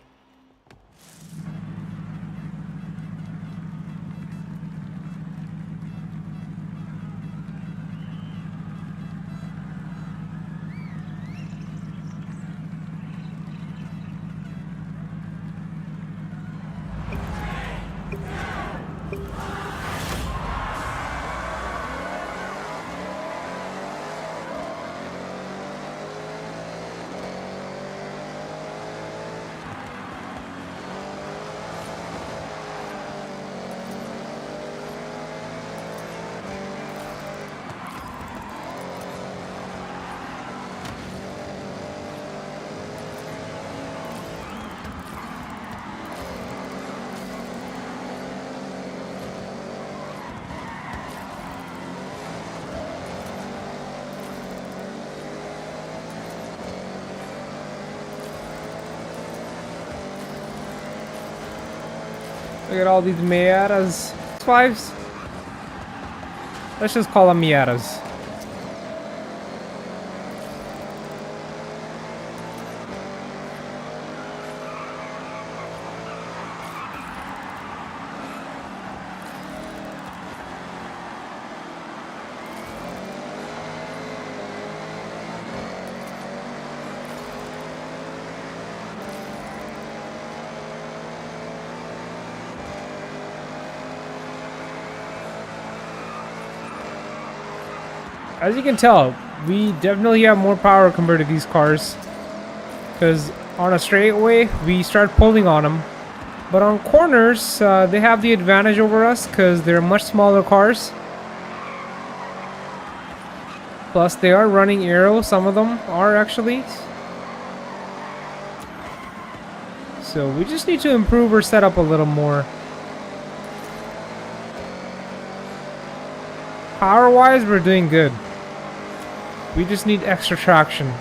Look at all these Miatas. X5s. Let's just call them Miatas. As you can tell, we definitely have more power compared to these cars. Because on a straightaway, we start pulling on them. But on corners, they have the advantage over us because they're much smaller cars. Plus, they are running aero. Some of them are actually. So we just need to improve our setup a little more. Power-wise, we're doing good. We just need extra traction.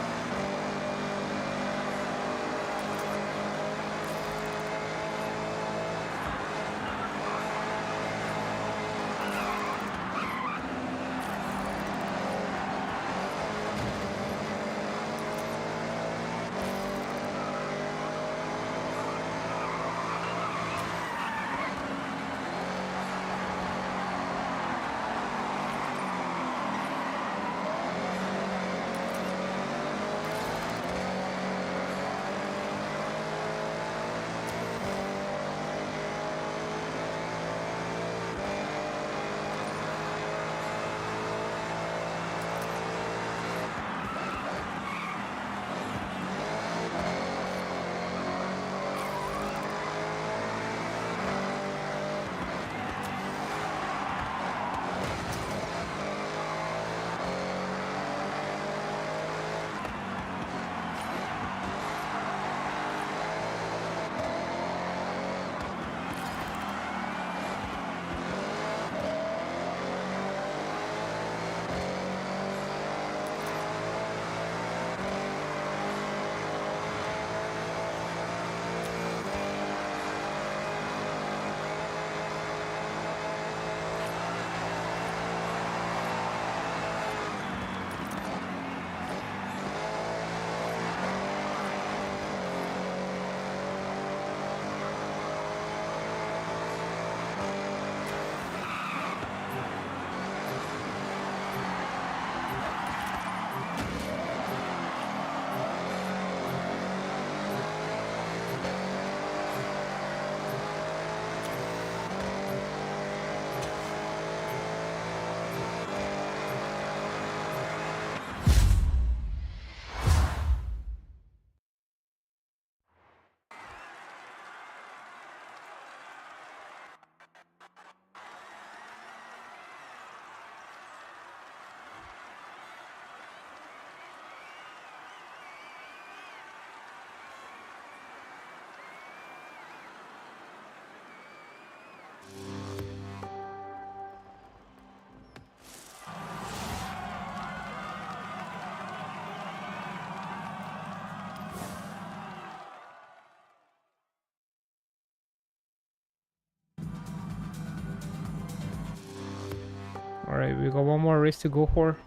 Alright, we got one more race to go for.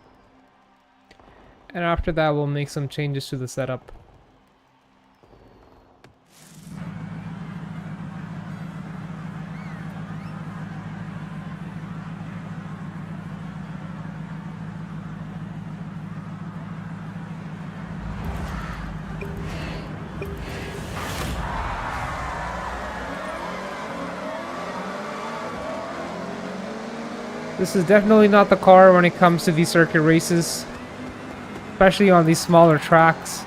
And after that, we'll make some changes to the setup. This is definitely not the car when it comes to these circuit races, especially on these smaller tracks.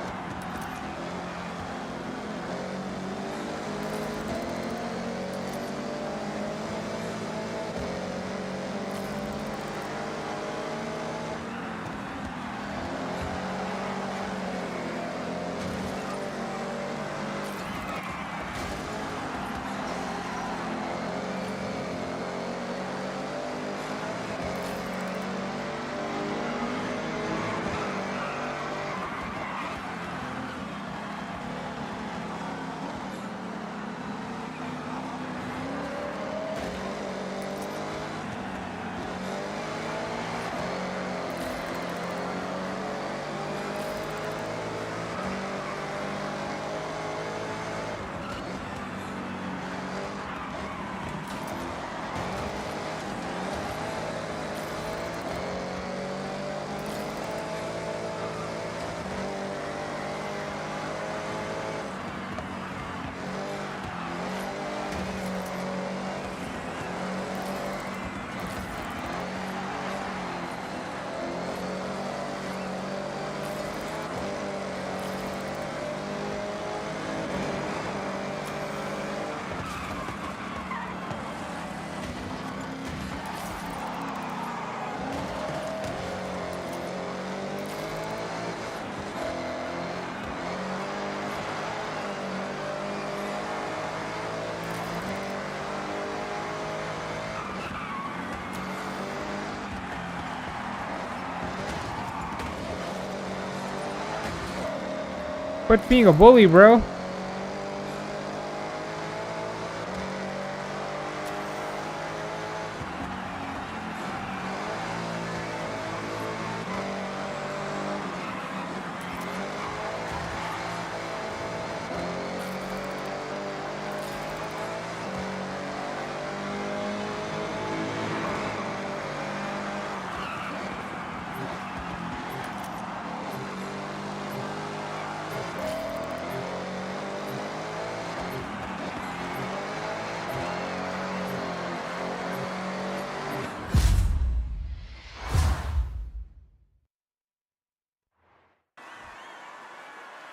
Quit being a bully, bro.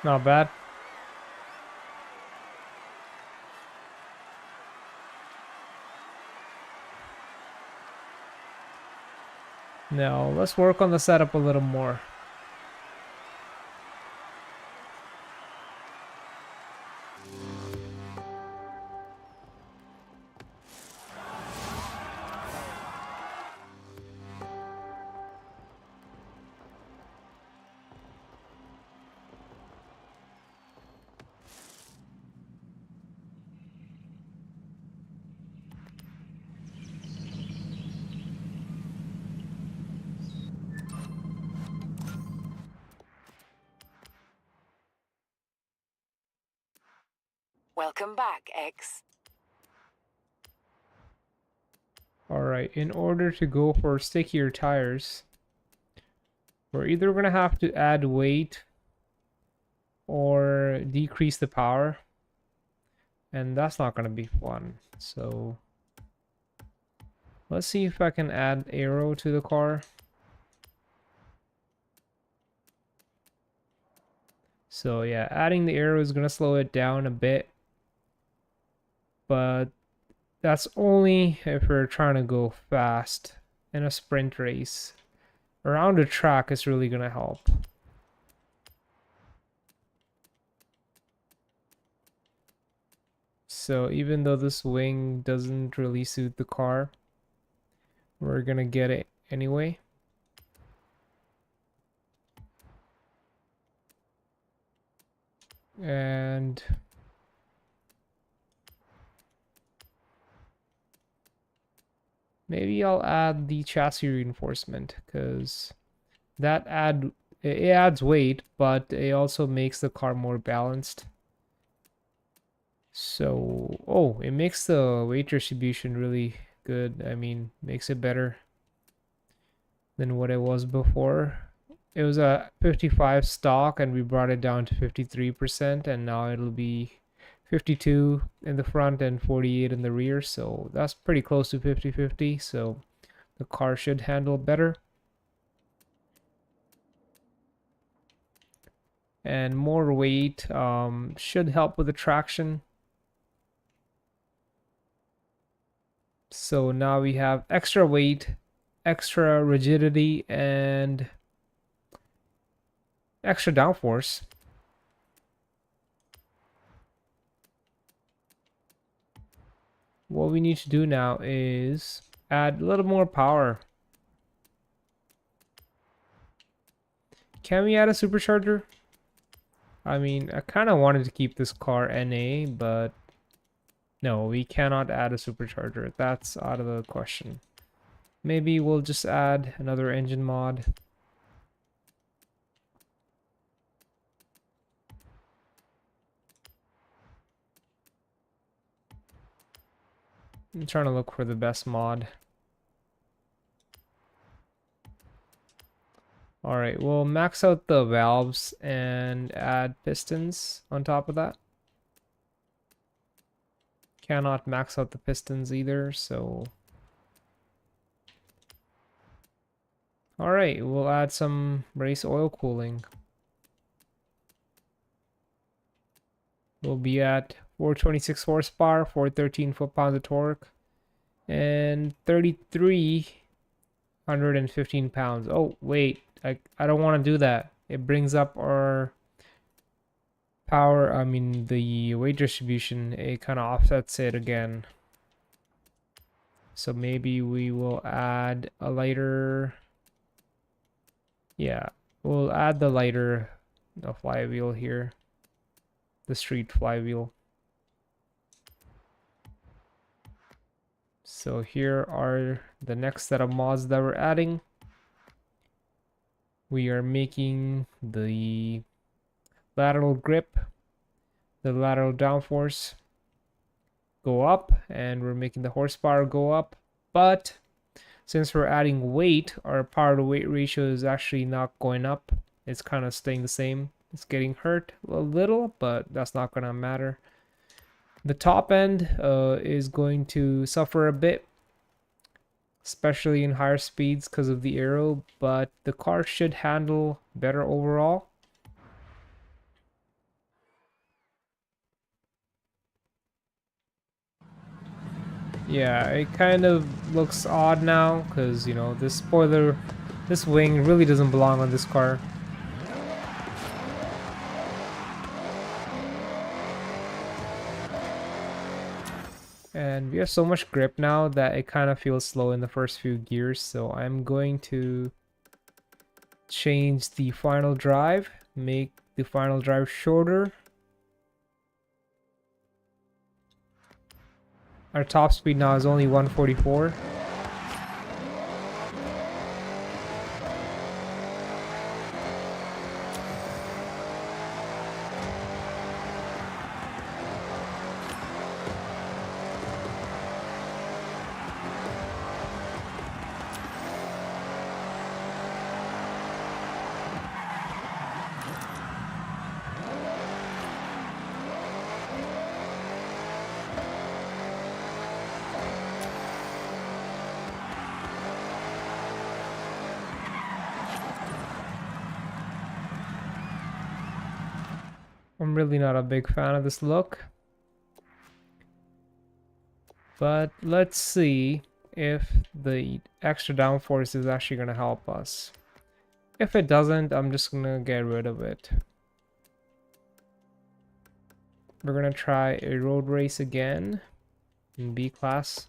Not bad. Now, let's work on the setup a little more. Welcome back, X. Alright, in order to go for stickier tires, we're either going to have to add weight or decrease the power. And that's not going to be fun. So let's see if I can add aero to the car. So yeah, adding the aero is going to slow it down a bit. But that's only if we're trying to go fast in a sprint race. Around the track is really going to help. So even though this wing doesn't really suit the car, we're going to get it anyway. And maybe I'll add the chassis reinforcement, because it adds weight, but it also makes the car more balanced. So, oh, it makes the weight distribution really good. I mean, makes it better than what it was before. It was a 55 stock and we brought it down to 53%, and now it'll be 52 in the front and 48 in the rear. So that's pretty close to 50-50. So the car should handle better. And more weight should help with the traction. So now we have extra weight, extra rigidity, and extra downforce. What we need to do now is add a little more power. Can we add a supercharger? I mean, I kind of wanted to keep this car NA, but no, we cannot add a supercharger. That's out of the question. Maybe we'll just add another engine mod. I'm trying to look for the best mod. Alright, we'll max out the valves and add pistons on top of that. Cannot max out the pistons either, so... Alright, we'll add some race oil cooling. We'll be at 426 horsepower, 413 foot-pounds of torque, and 3,315 pounds. Oh, wait, I don't want to do that. It brings up our power, I mean the weight distribution. It kind of offsets it again. So maybe we will add a lighter... Yeah, we'll add the lighter flywheel here. the street flywheel. So here are the next set of mods that we're adding. We are making the lateral grip, the lateral downforce go up, and we're making the horsepower go up. But since we're adding weight, our power to weight ratio is actually not going up. It's kind of staying the same. It's getting hurt a little, but that's not going to matter. The top end is going to suffer a bit, especially in higher speeds because of the aero, but the car should handle better overall. Yeah, it kind of looks odd now because, you know, this spoiler, this wing really doesn't belong on this car. And we have so much grip now that it kind of feels slow in the first few gears, so I'm going to change the final drive, make the final drive shorter. Our top speed now is only 144. I'm really not a big fan of this look. But let's see if the extra downforce is actually going to help us. If it doesn't, I'm just going to get rid of it. We're going to try a road race again in B class.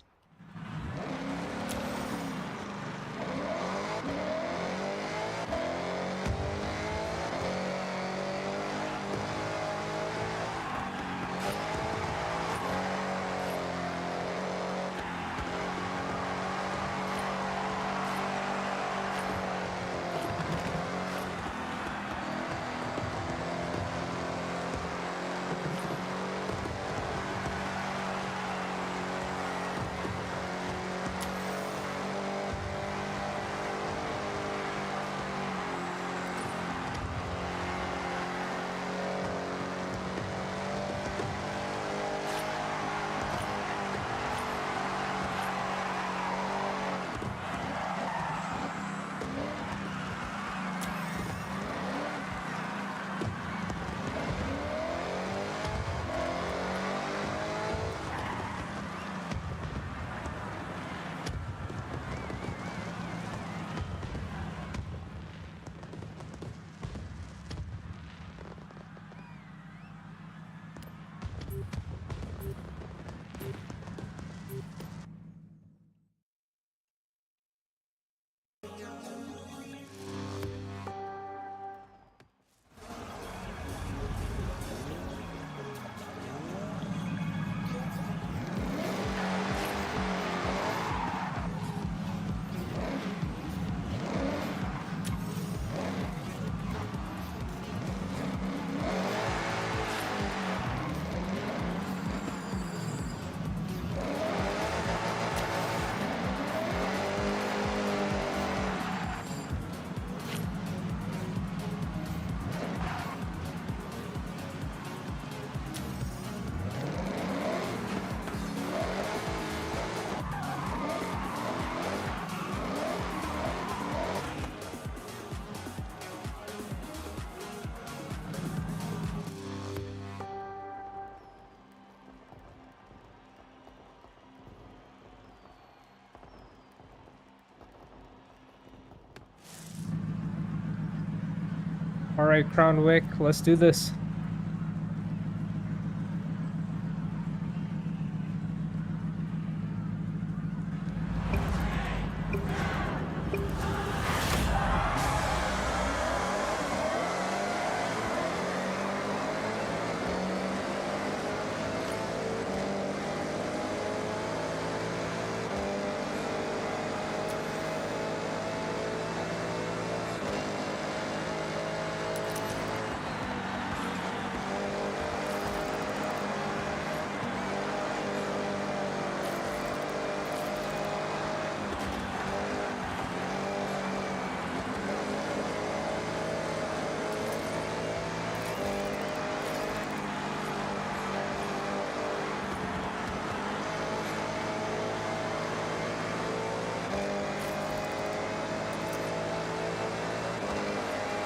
Alright, Crown Wick, let's do this.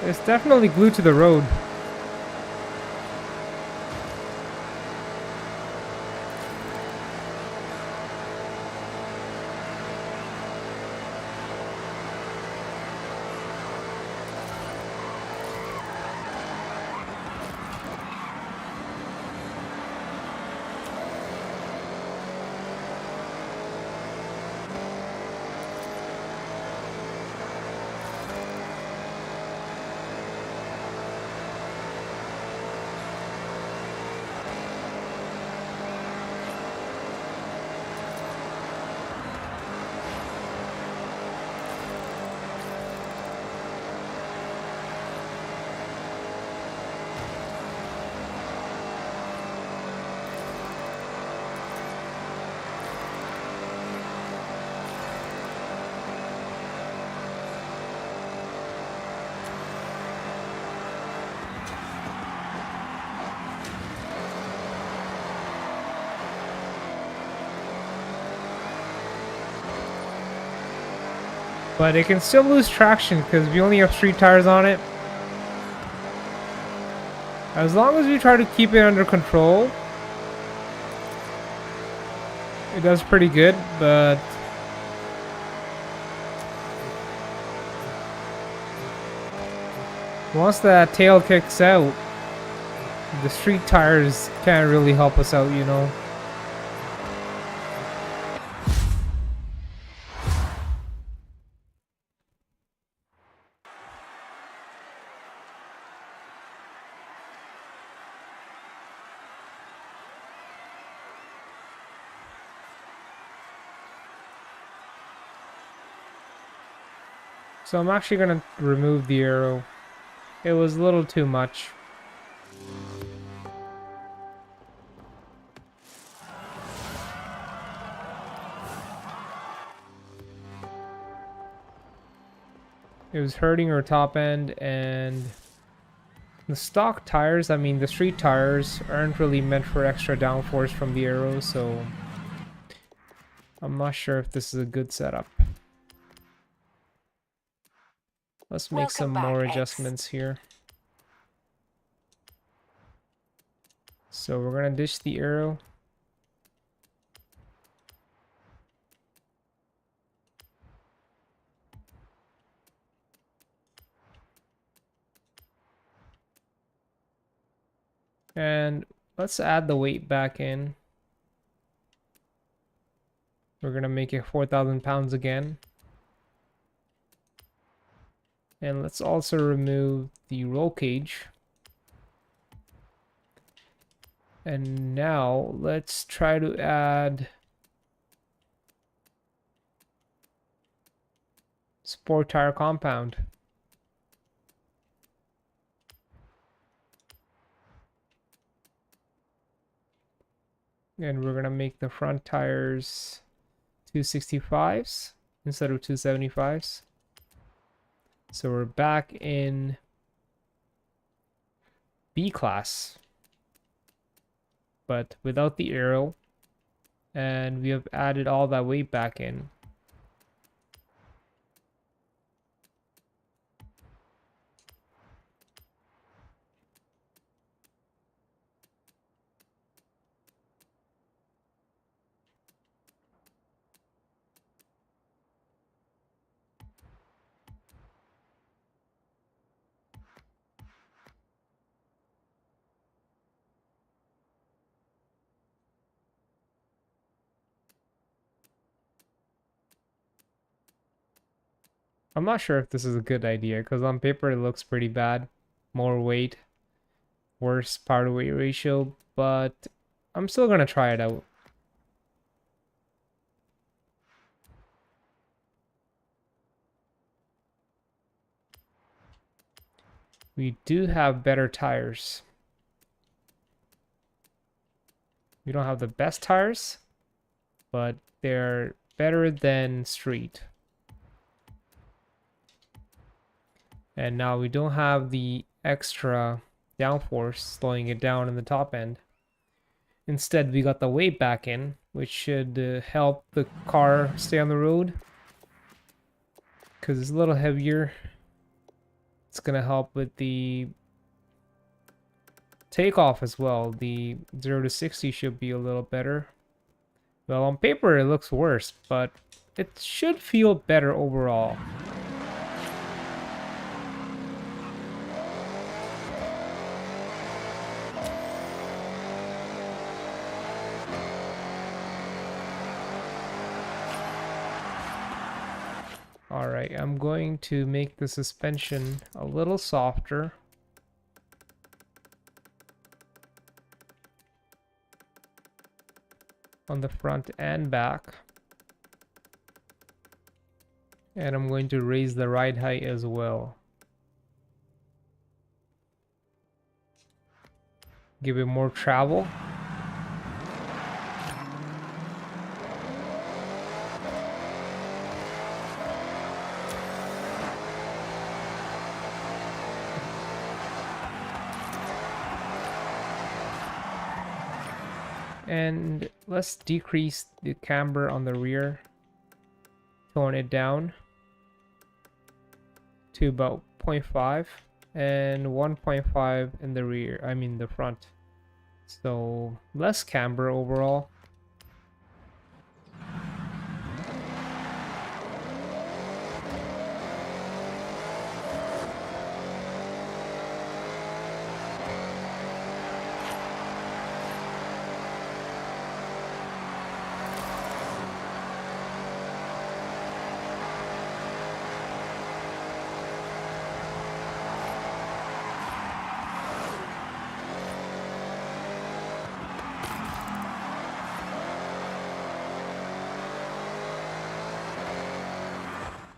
It's definitely glued to the road. But it can still lose traction because we only have street tires on it. As long as we try to keep it under control, it does pretty good, but once that tail kicks out, the street tires can't really help us out, you know. So I'm actually gonna remove the arrow. It was a little too much. It was hurting our top end, and the stock tires, I mean the street tires, aren't really meant for extra downforce from the arrow, so I'm not sure if this is a good setup. Let's make some more adjustments here. So we're gonna ditch the arrow. And let's add the weight back in. We're gonna make it 4,000 pounds again. And let's also remove the roll cage. And now let's try to add sport tire compound. And we're gonna make the front tires 265s instead of 275s. So we're back in B class, but without the arrow, and we have added all that weight back in. I'm not sure if this is a good idea because on paper it looks pretty bad. More weight, worse power to weight ratio, but I'm still gonna try it out. We do have better tires. We don't have the best tires, but they're better than street. And now we don't have the extra downforce slowing it down in the top end. Instead, we got the weight back in, which should help the car stay on the road because it's a little heavier. It's gonna help with the takeoff as well. The 0 to 60 should be a little better. Well, on paper it looks worse, but it should feel better overall. Alright, I'm going to make the suspension a little softer. On the front and back. And I'm going to raise the ride height as well. Give it more travel. And let's decrease the camber on the rear. Tone it down to about 0.5 and 1.5 in the rear, I mean the front. So less camber overall.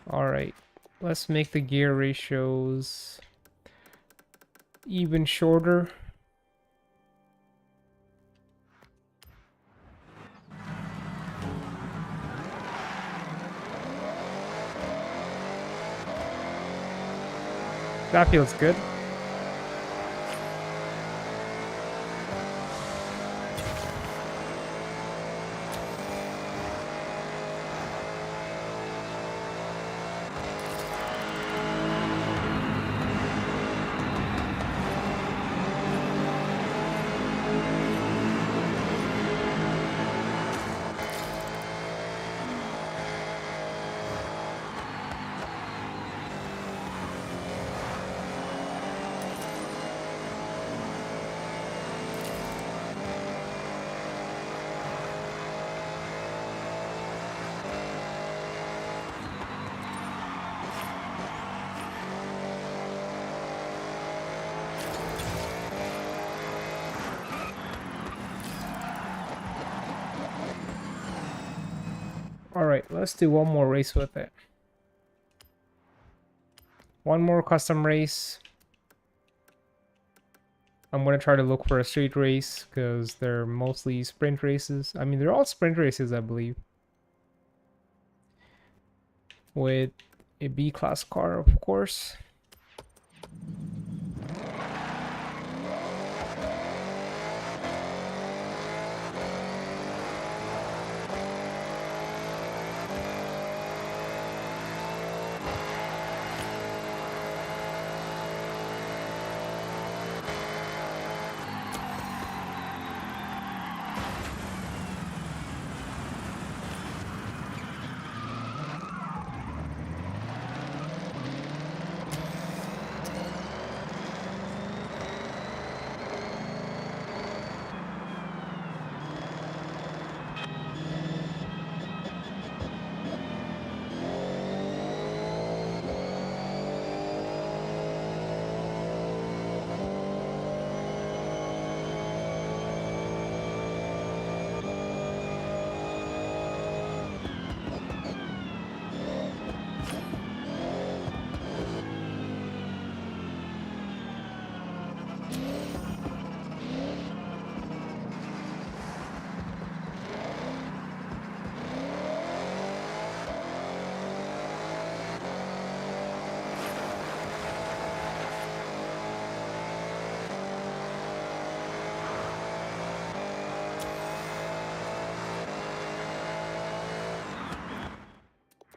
Alright, let's make the gear ratios even shorter. That feels good. Alright, let's do one more race with it. One more custom race. I'm going to try to look for a street race because they're mostly sprint races. I mean, they're all sprint races, I believe. With a B-class car, of course.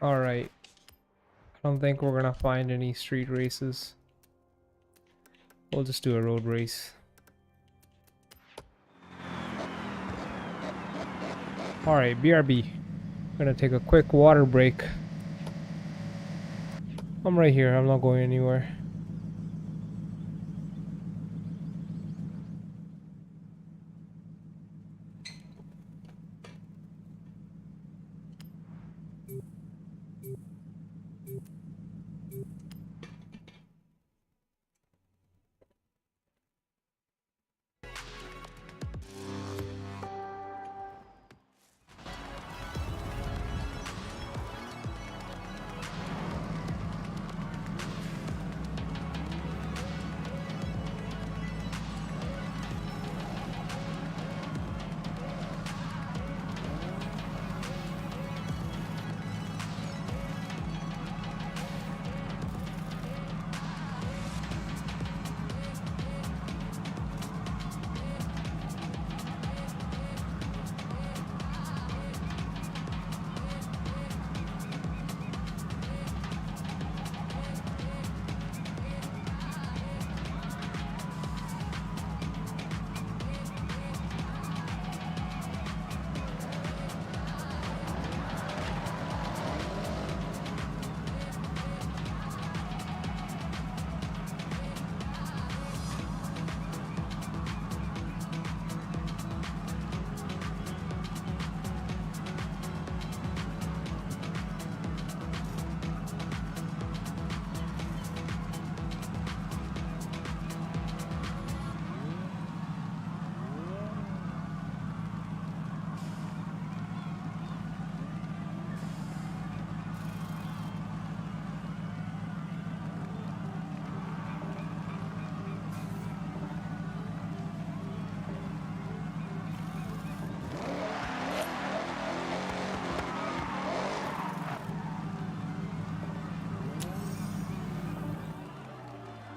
Alright. I don't think we're gonna find any street races. We'll just do a road race. Alright, BRB. Gonna take a quick water break. I'm right here, I'm not going anywhere.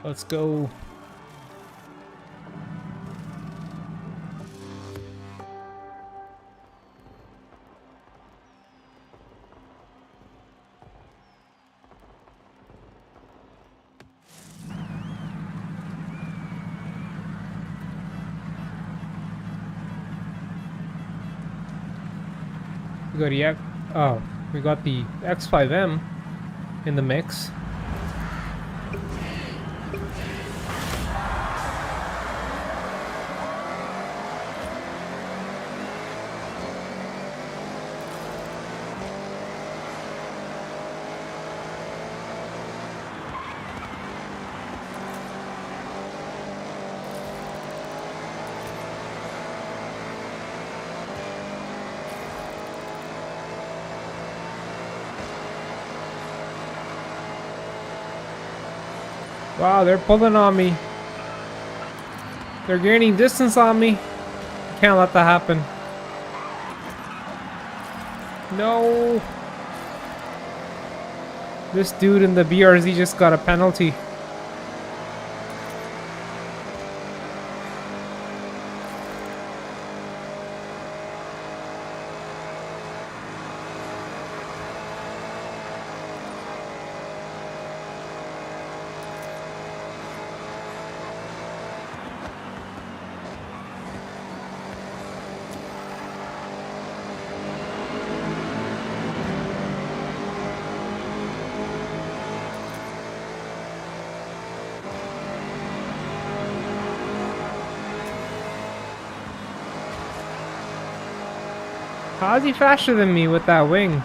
Let's go. We got the we got the X5M in the mix. Wow, they're pulling on me. They're gaining distance on me. Can't let that happen. No. This dude in the BRZ just got a penalty. How is he faster than me with that wing?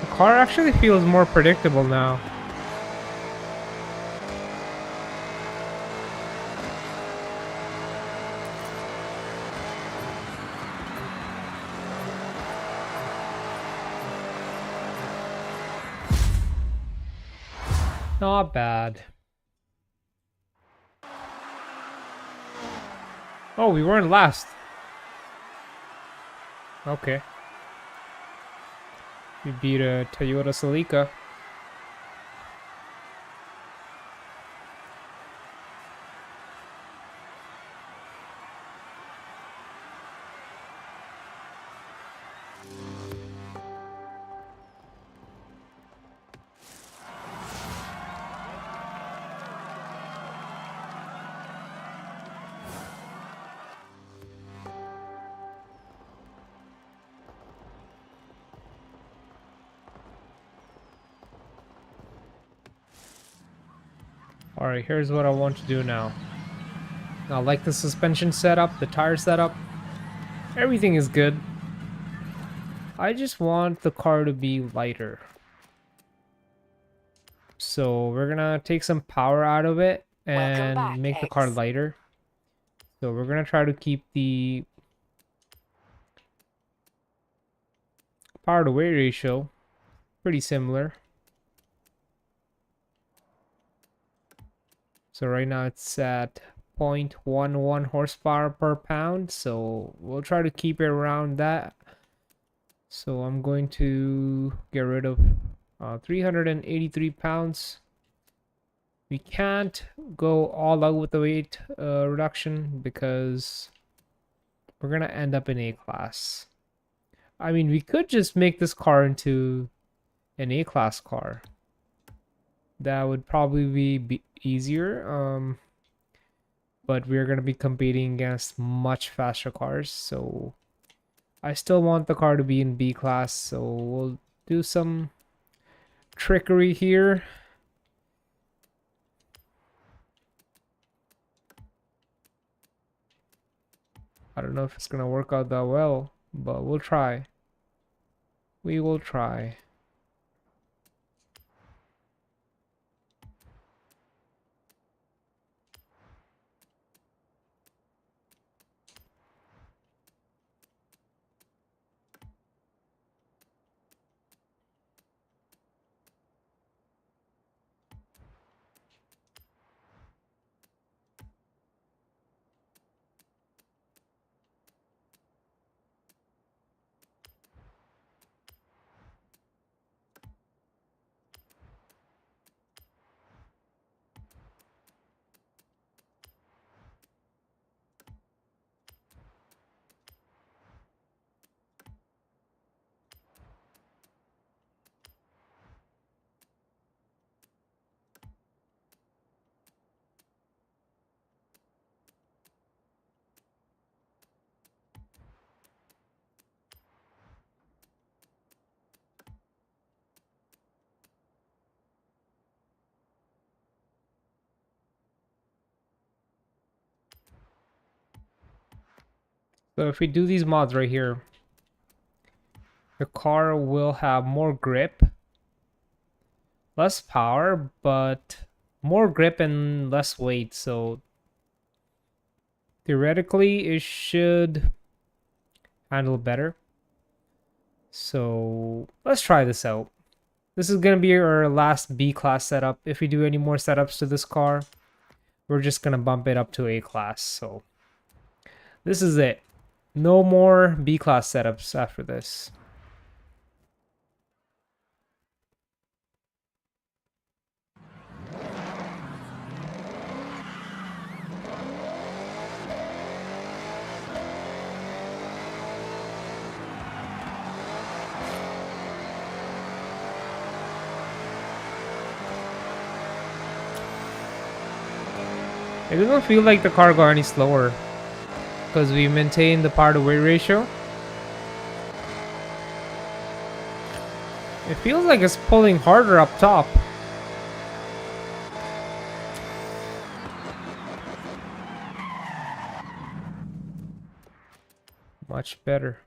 The car actually feels more predictable now. Not bad. Oh, we weren't last. Okay. We beat a Toyota Celica. Alright, here's what I want to do now. I like the suspension setup, the tire setup. Everything is good. I just want the car to be lighter. So we're gonna take some power out of it Welcome back, and make the car X. lighter. So we're gonna try to keep the power to weight ratio pretty similar. So right now it's at 0.11 horsepower per pound. So we'll try to keep it around that. So I'm going to get rid of 383 pounds. We can't go all out with the weight reduction because we're gonna end up in A class. I mean, we could just make this car into an A class car. That would probably be easier. But we're gonna be competing against much faster cars, so I still want the car to be in B class. So we'll do some trickery here. I don't know if it's gonna work out that well, but we'll try. We will try. So if we do these mods right here, the car will have more grip, less power, but more grip and less weight. So theoretically, it should handle better. So let's try this out. This is going to be our last B class setup. If we do any more setups to this car, we're just going to bump it up to A class. So this is it. No more B class setups after this. It doesn't feel like the car got any slower because we maintained the power to weight ratio. It feels like it's pulling harder up top. Much better.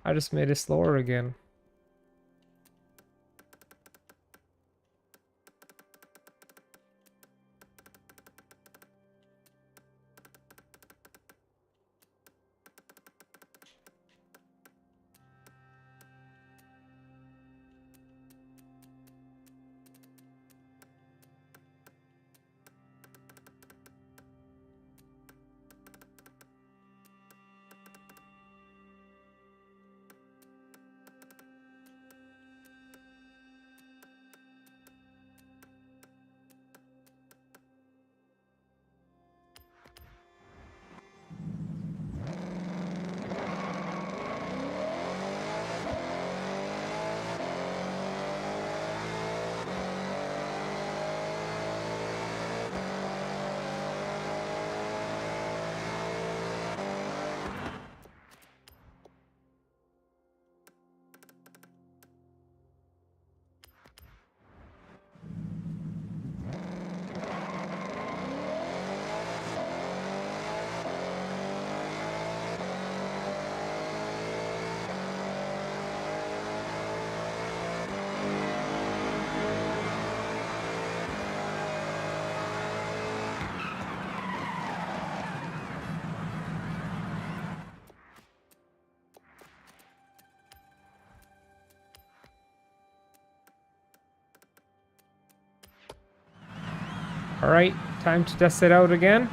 I just made it slower again. Alright, time to test it out again.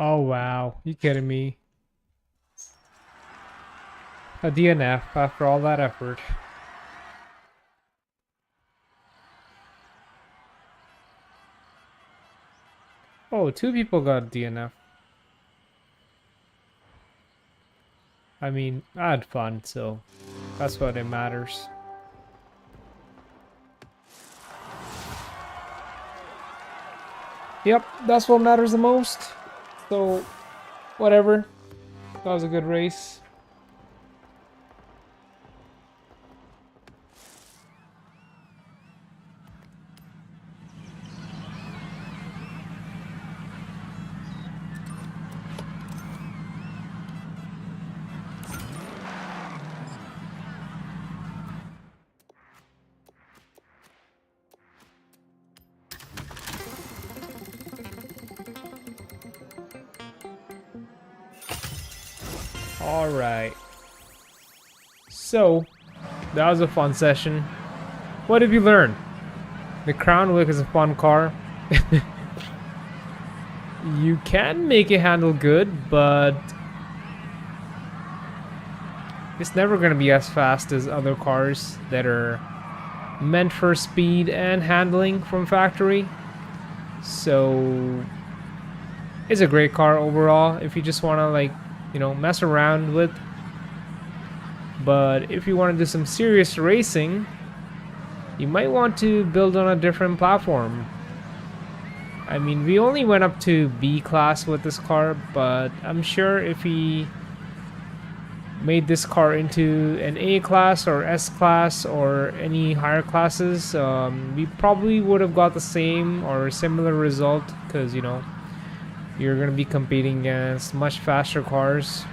Oh wow, you kidding me? A DNF after all that effort. Oh, two people got DNF. I mean, I had fun, so that's what it matters. Yep, that's what matters the most. So, whatever. That was a good race. Alright. So, that was a fun session. What did we learn? The Crown Vic is a fun car. You can make it handle good, but it's never going to be as fast as other cars that are meant for speed and handling from factory. So, it's a great car overall if you just want to, like, you know, mess around with. But if you want to do some serious racing, you might want to build on a different platform. I mean, we only went up to B class with this car, but I'm sure if we made this car into an A class or S class or any higher classes, we probably would have got the same or similar result, because, you know, you're going to be competing against much faster cars.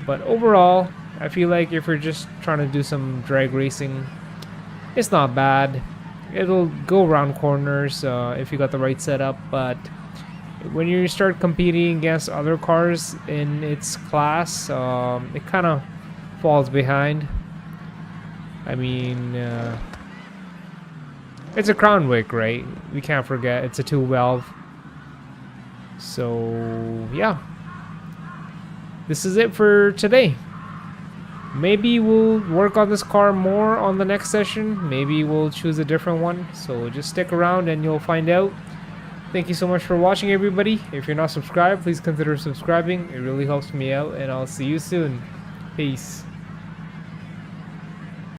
But overall, I feel like if you're just trying to do some drag racing, it's not bad. It'll go around corners if you got the right setup, but when you start competing against other cars in its class, it kind of falls behind. I mean, it's a Crown Vic, right? We can't forget it's a 2-valve. So, yeah. This is it for today. Maybe we'll work on this car more on the next session. Maybe we'll choose a different one. So just stick around and you'll find out. Thank you so much for watching, everybody. If you're not subscribed, please consider subscribing. It really helps me out, and I'll see you soon. Peace.